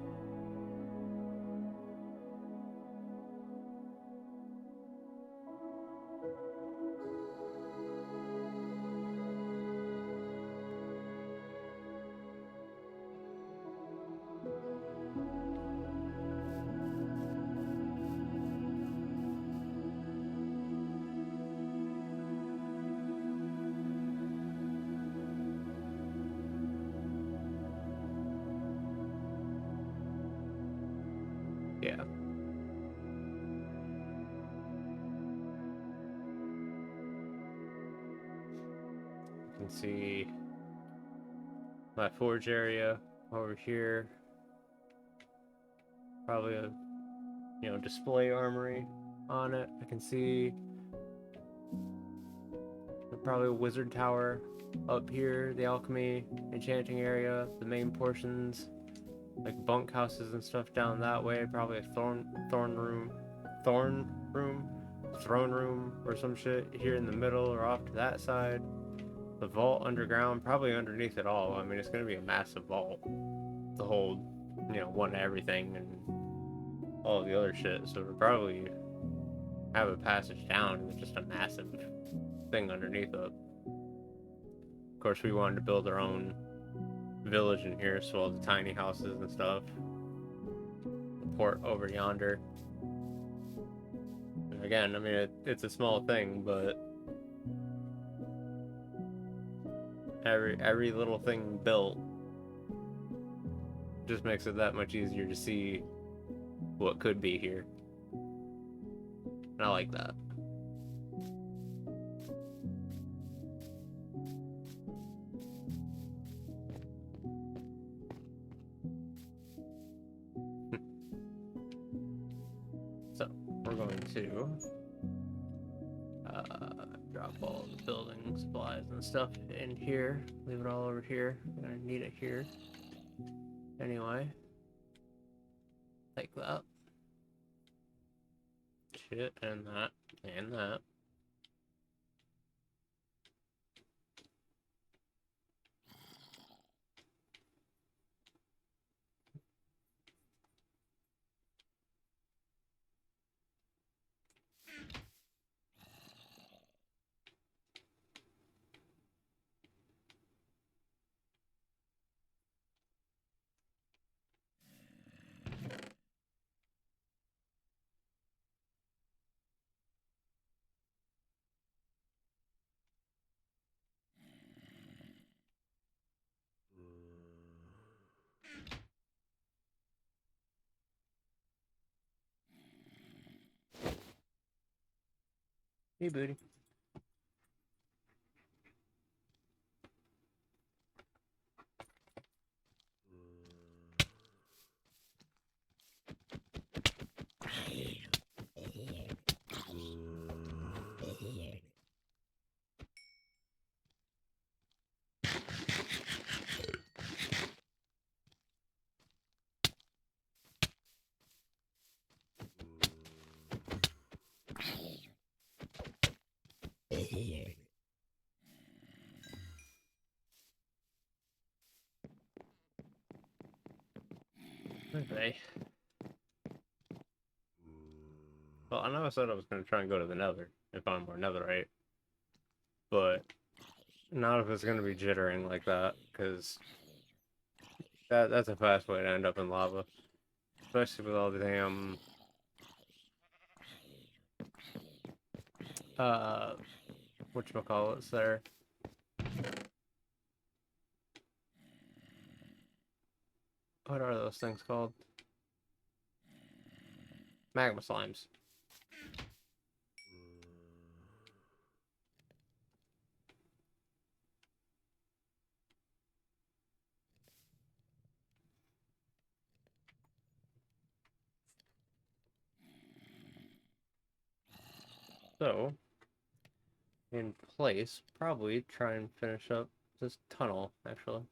Yeah. You can see my forge area over here. Probably a display armory on it. I can see probably a wizard tower up here, the alchemy enchanting area, the main portions, like bunk houses and stuff down that way. Probably a throne room, or some shit here in the middle or off to that side. The vault underground, probably underneath it all. I mean, it's gonna be a massive vault to hold, one everything and all the other shit. So we'll probably have a passage down with just a massive thing underneath it. Of course, we wanted to build our own village in here, so all the tiny houses and stuff. The port over yonder. Again, I mean, it's a small thing, but Every little thing built just makes it that much easier to see what could be here. And I like that. So we're going to drop all the building supplies and stuff in here. Leave it all over here. We're gonna need it here anyway. Like that. Shit, and that, and that. Hey, booty. Okay. Well, I know I said I was going to try and go to the nether and find more netherite, but not if it's going to be jittering like that, because that's a fast way to end up in lava. Especially with all the damn, whatchamacallits there. What are those things called? Magma slimes. So, in place, probably try and finish up this tunnel, actually.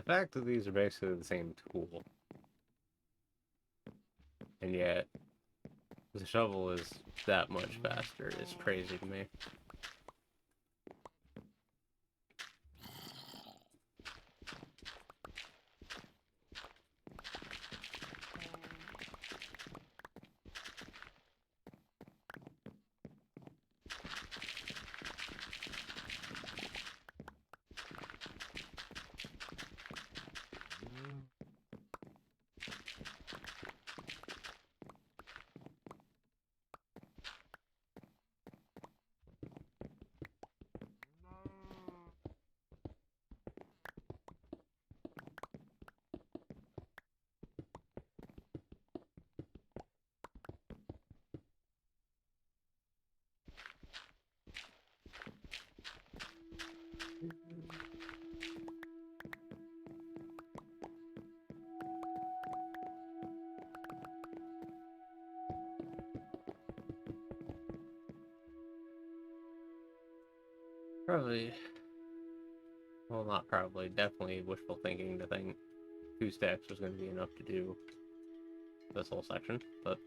fact that these are basically the same tool, and yet the shovel is that much faster is crazy to me. Probably, well, not probably, definitely wishful thinking to think 2 stacks was going to be enough to do this whole section, but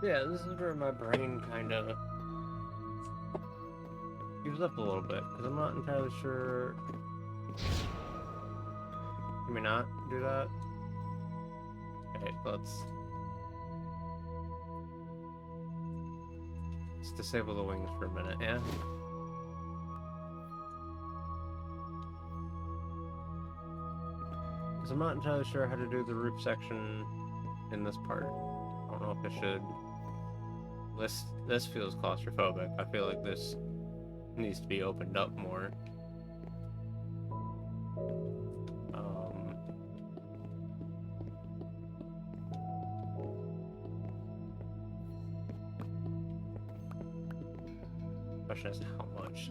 yeah, this is where my brain kind of gives up a little bit, because I'm not entirely sure. Can we not do that? Okay, let's disable the wings for a minute, yeah? Because I'm not entirely sure how to do the roof section in this part. I don't know if I should. This feels claustrophobic. I feel like this needs to be opened up more. Question is how much.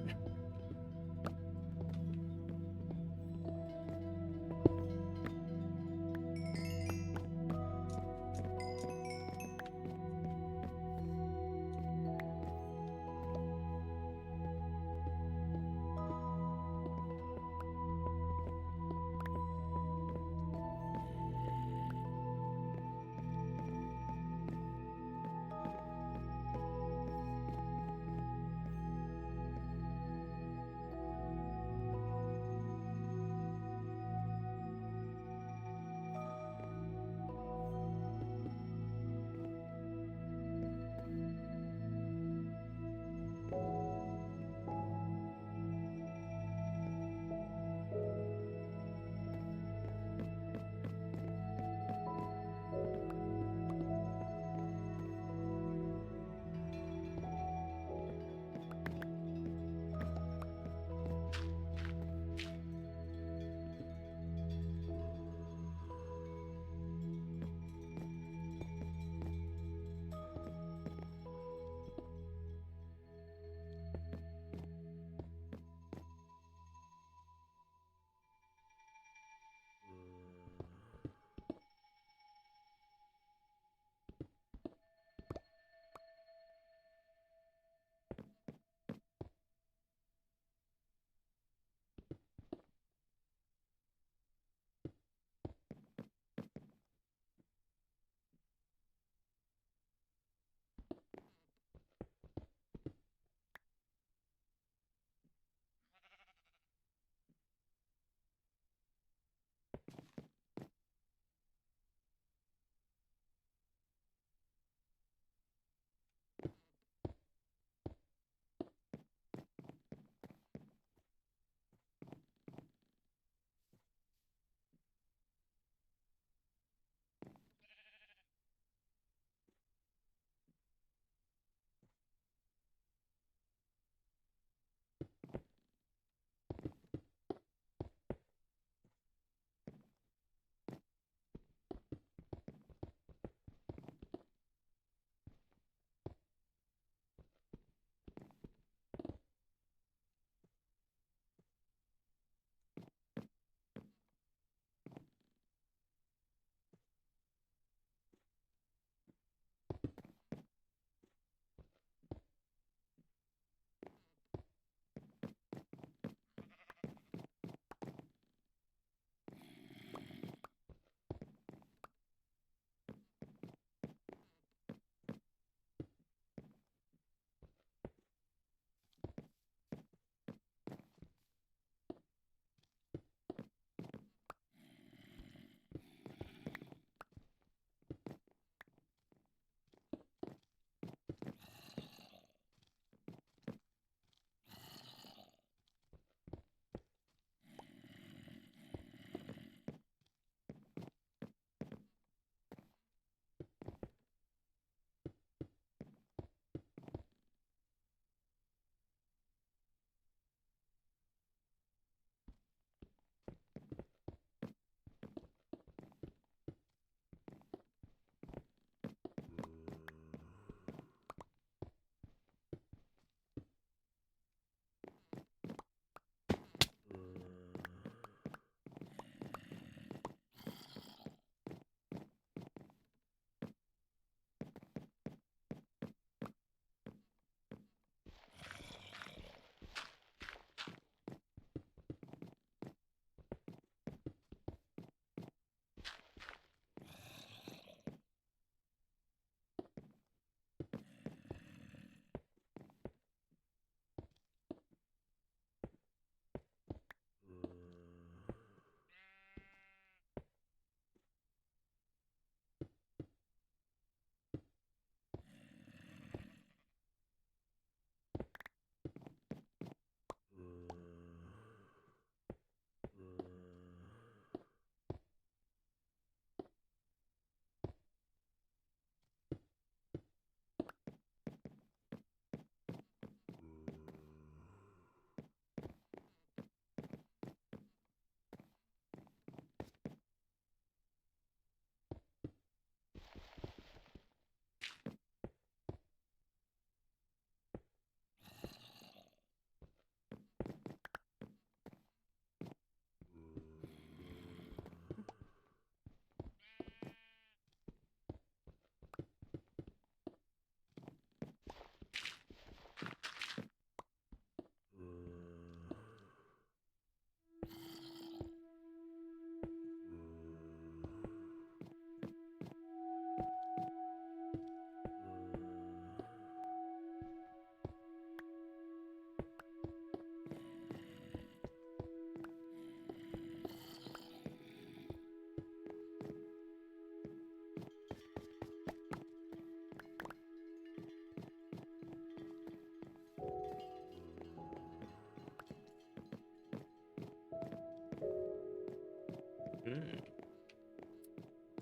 Hmm.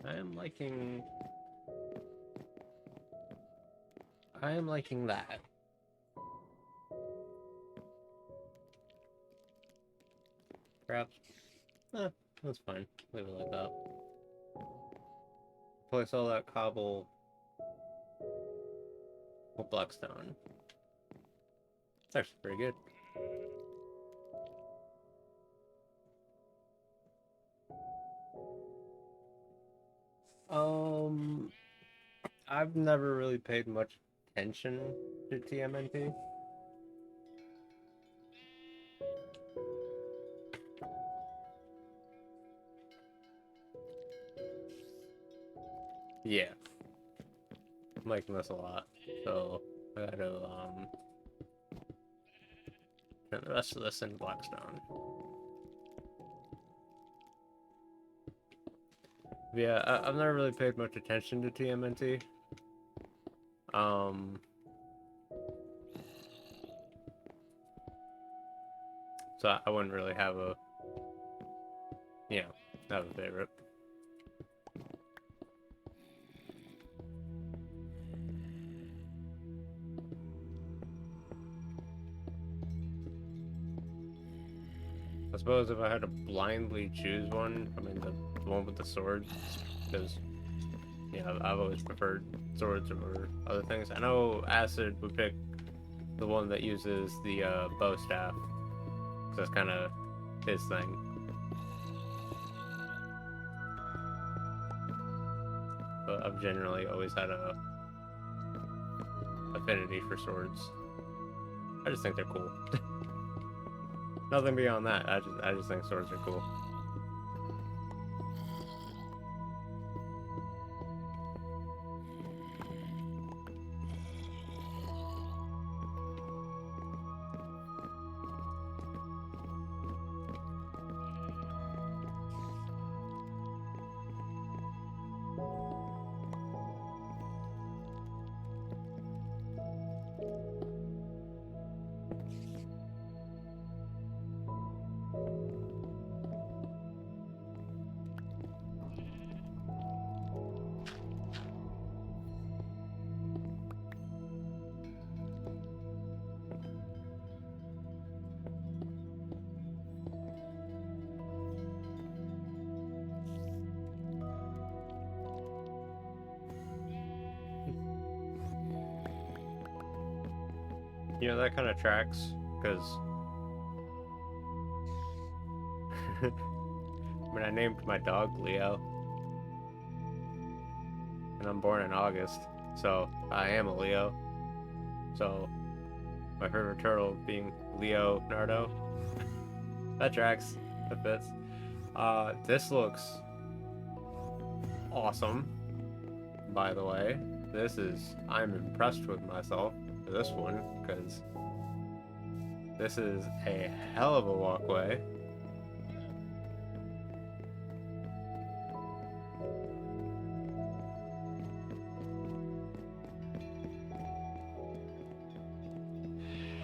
I am liking. I am liking that. Perhaps. That's fine. Leave it like that. Place all that cobble with Blackstone. It's actually pretty good. Um, I've never really paid much attention to TMNT. Yeah, I'm liking this a lot. So I gotta turn the rest of this in Blackstone. Yeah, I've never really paid much attention to TMNT. Um, so I wouldn't really have a, you know, have a favorite. I suppose if I had to blindly choose one, I mean the one with the swords, because yeah, I've always preferred swords over other things. I know Acid would pick the one that uses the bow staff, so that's kind of his thing. But I've generally always had a affinity for swords. I just think they're cool. Nothing beyond that. I just think swords are cool. You know, that kind of tracks, because when I named my dog Leo, and I'm born in August, so I am a Leo. So my favorite turtle being Leonardo. That tracks. That fits. This looks awesome, by the way. I'm impressed with myself for this one, because this is a hell of a walkway.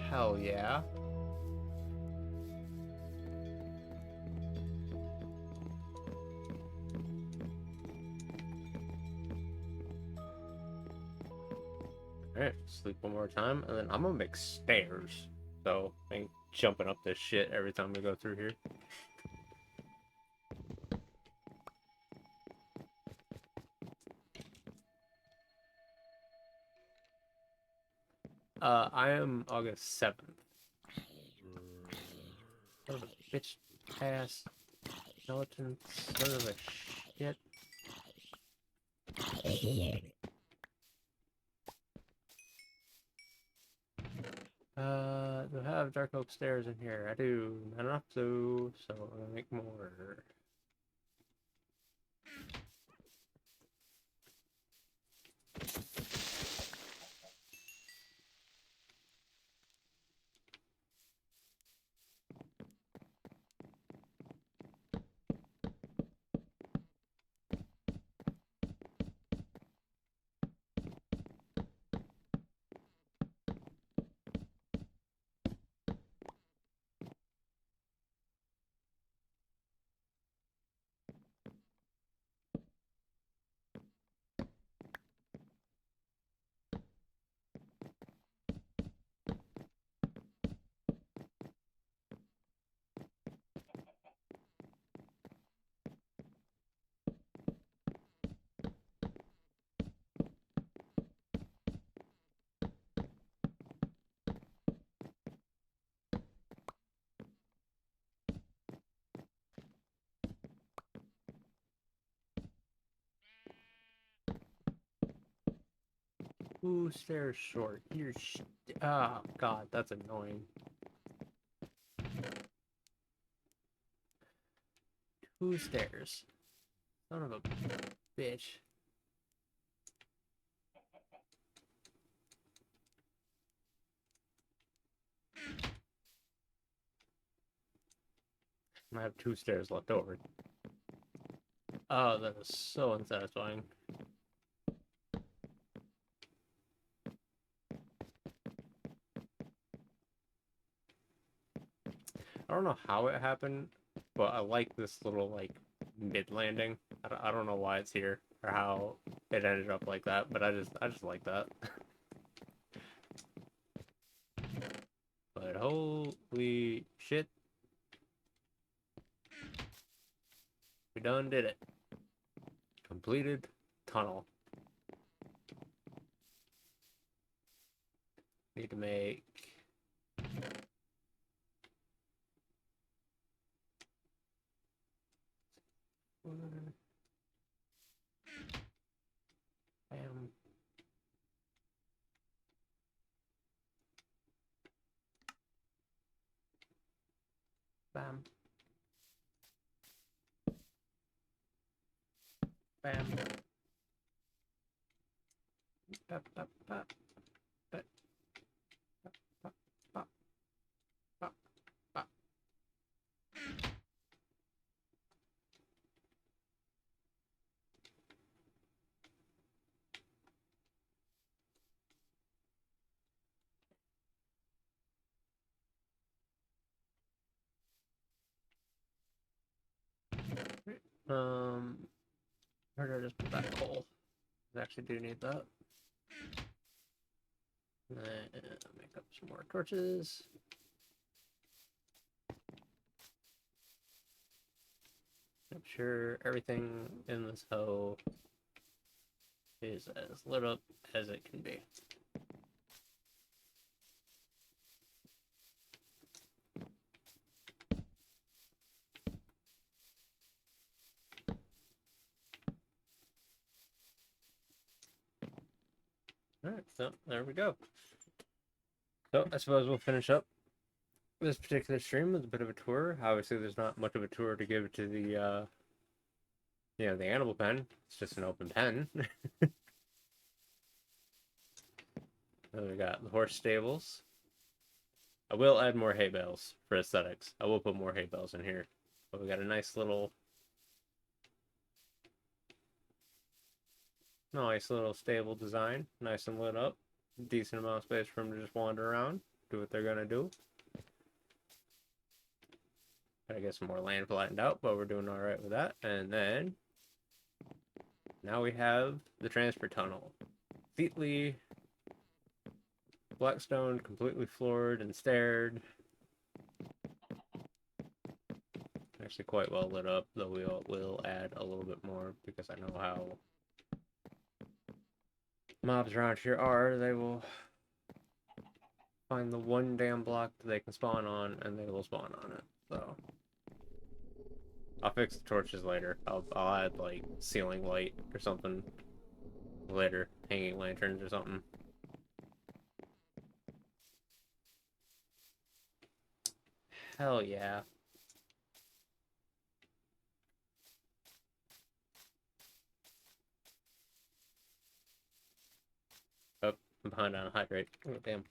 Hell yeah. Alright, sleep one more time, and then I'm gonna make stairs. So I ain't jumping up this shit every time we go through here. I am August 7th. Son of a bitch ass skeleton, son of a shit. Do I have dark oak stairs in here? I do. Not enough to, so I'm gonna make more. 2 stairs short. Oh, God, that's annoying. 2 stairs. Son of a bitch. I have 2 stairs left over. Oh, that is so unsatisfying. I don't know how it happened, but I like this little, like, mid-landing. I don't know why it's here, or how it ended up like that, but I just like that. But holy shit. We done did it. Completed tunnel. Need to make... Bam. Bam. Bam. Bap, bap, bap. Bap, bap, bap, bap, bap, bap. Where did I just put that coal? I actually do need that. And then make up some more torches. Make sure everything in this hoe is as lit up as it can be. Alright, so there we go. So I suppose we'll finish up this particular stream with a bit of a tour. Obviously, there's not much of a tour to give to the, the animal pen. It's just an open pen. Then we got the horse stables. I will add more hay bales for aesthetics. I will put more hay bales in here. But we got a nice little stable design. Nice and lit up. Decent amount of space for them to just wander around. Do what they're gonna do. Gotta get some more land flattened out, but we're doing alright with that. And then now we have the transfer tunnel. Completely blackstone, completely floored and staired. Actually quite well lit up, though we will add a little bit more because I know how mobs around here are. They will find the one damn block that they can spawn on and they will spawn on it. So I'll fix the torches later. I'll add like ceiling light or something later, hanging lanterns or something. Hell yeah. Oh, I'm behind on hydrate. Oh, damn.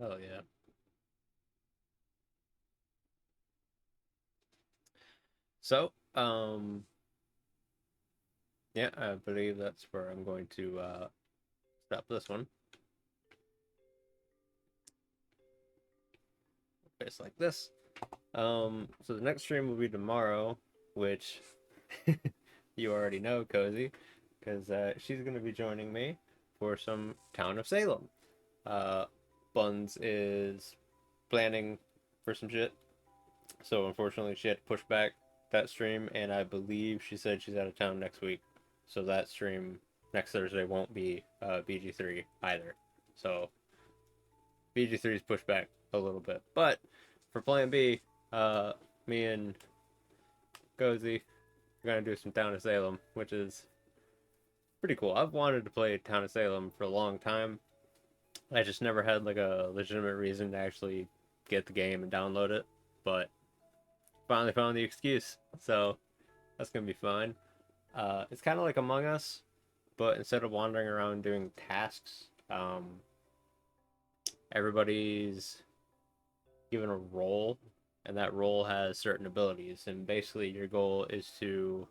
Oh yeah. So, yeah, I believe that's where I'm going to stop this one. It's like this. So the next stream will be tomorrow, which you already know, Cozy, because she's going to be joining me for some Town of Salem. Buns is planning for some shit, so unfortunately she had to push back that stream, and I believe she said she's out of town next week, so that stream next Thursday won't be BG3 either. So BG3 is pushed back a little bit. But for Plan B, me and Cozy are gonna do some Town of Salem, which is pretty cool. I've wanted to play Town of Salem for a long time. I just never had like a legitimate reason to actually get the game and download it, but finally found the excuse. So that's gonna be fun. It's kind of like Among Us, but instead of wandering around doing tasks, everybody's given a role, and that role has certain abilities. And basically, your goal is to,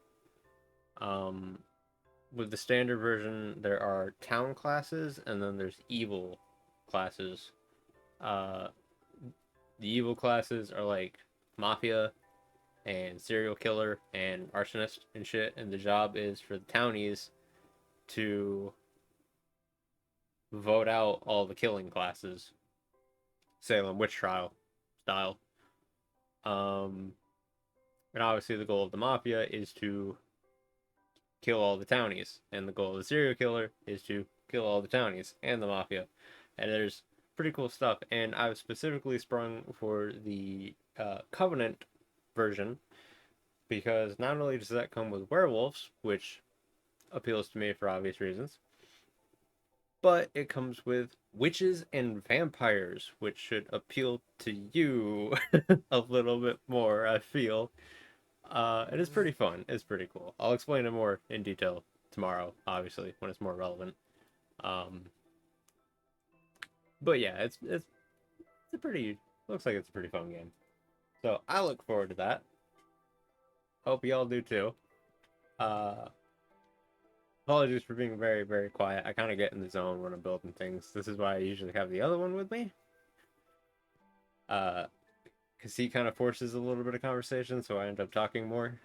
with the standard version, there are town classes, and then there's evil classes. Uh, the evil classes are like mafia and serial killer and arsonist and shit, and the job is for the townies to vote out all the killing classes, Salem witch trial style. And obviously the goal of the mafia is to kill all the townies, and the goal of the serial killer is to kill all the townies and the mafia. And there's pretty cool stuff. And I've specifically sprung for the Covenant version because not only does that come with werewolves, which appeals to me for obvious reasons, but it comes with witches and vampires, which should appeal to you a little bit more, I feel. It is pretty fun. It's pretty cool. I'll explain it more in detail tomorrow, obviously, when it's more relevant. Um, but yeah, it's a pretty, looks like it's a pretty fun game. So I look forward to that. Hope y'all do too. Uh, Apologies for being very, very quiet. I kind of get in the zone when I'm building things. This is why I usually have the other one with me. Because he kind of forces a little bit of conversation, so I end up talking more.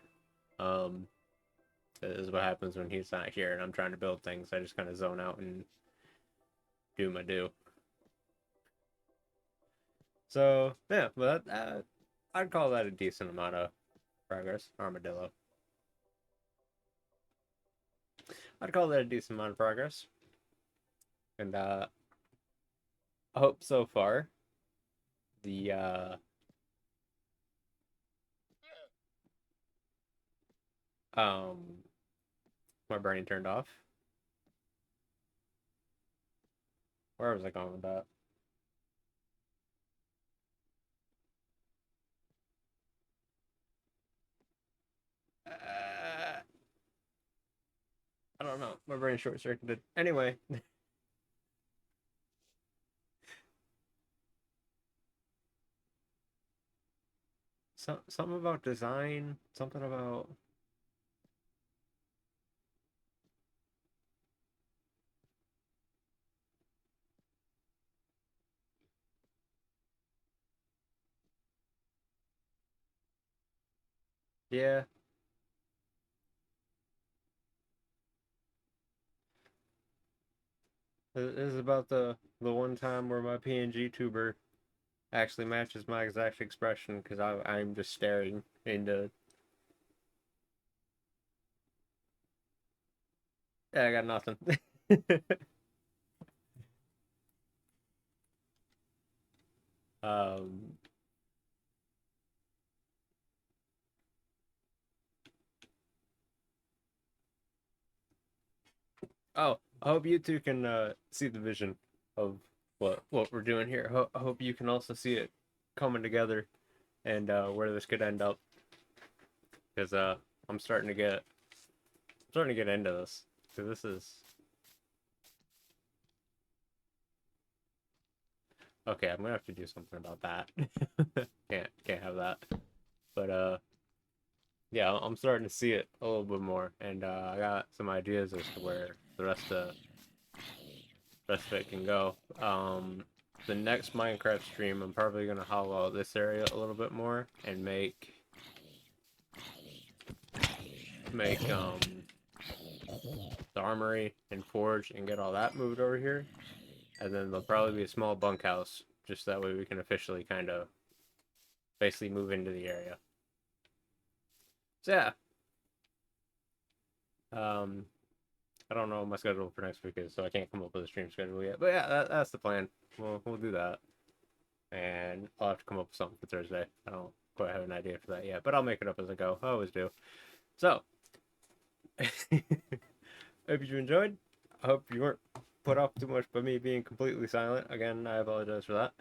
This is what happens when he's not here and I'm trying to build things. I just kind of zone out and do my do. So, yeah, but I'd call that a decent amount of progress. Armadillo. I'd call that a decent amount of progress. And I hope so far the my brain turned off. Where was I going with that? I don't know. My brain short circuited. Anyway. Something about design, something about yeah. This is about the one time where my PNG tuber actually matches my exact expression because I'm just staring into. Yeah, I got nothing. um. Oh, I hope you two can see the vision of what we're doing here. I hope you can also see it coming together and where this could end up. Because I'm starting to get into this. Because this is okay. I'm gonna have to do something about that. Can't have that. But yeah, I'm starting to see it a little bit more, and I got some ideas as to where the rest of it can go. The next Minecraft stream, I'm probably gonna hollow out this area a little bit more and make the armory and forge and get all that moved over here, and then there'll probably be a small bunkhouse, just that way we can officially kind of basically move into the area. So yeah, I don't know what my schedule for next week is, so I can't come up with a stream schedule yet. But yeah, that's the plan. We'll do that, and I'll have to come up with something for Thursday. I don't quite have an idea for that yet, but I'll make it up as I go. I always do. So, hope you enjoyed. I hope you weren't put off too much by me being completely silent. Again, I apologize for that.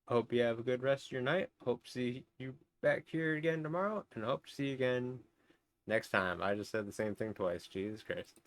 Hope you have a good rest of your night. Hope to see you back here again tomorrow, and hope to see you again next time. I just said the same thing twice. Jesus Christ.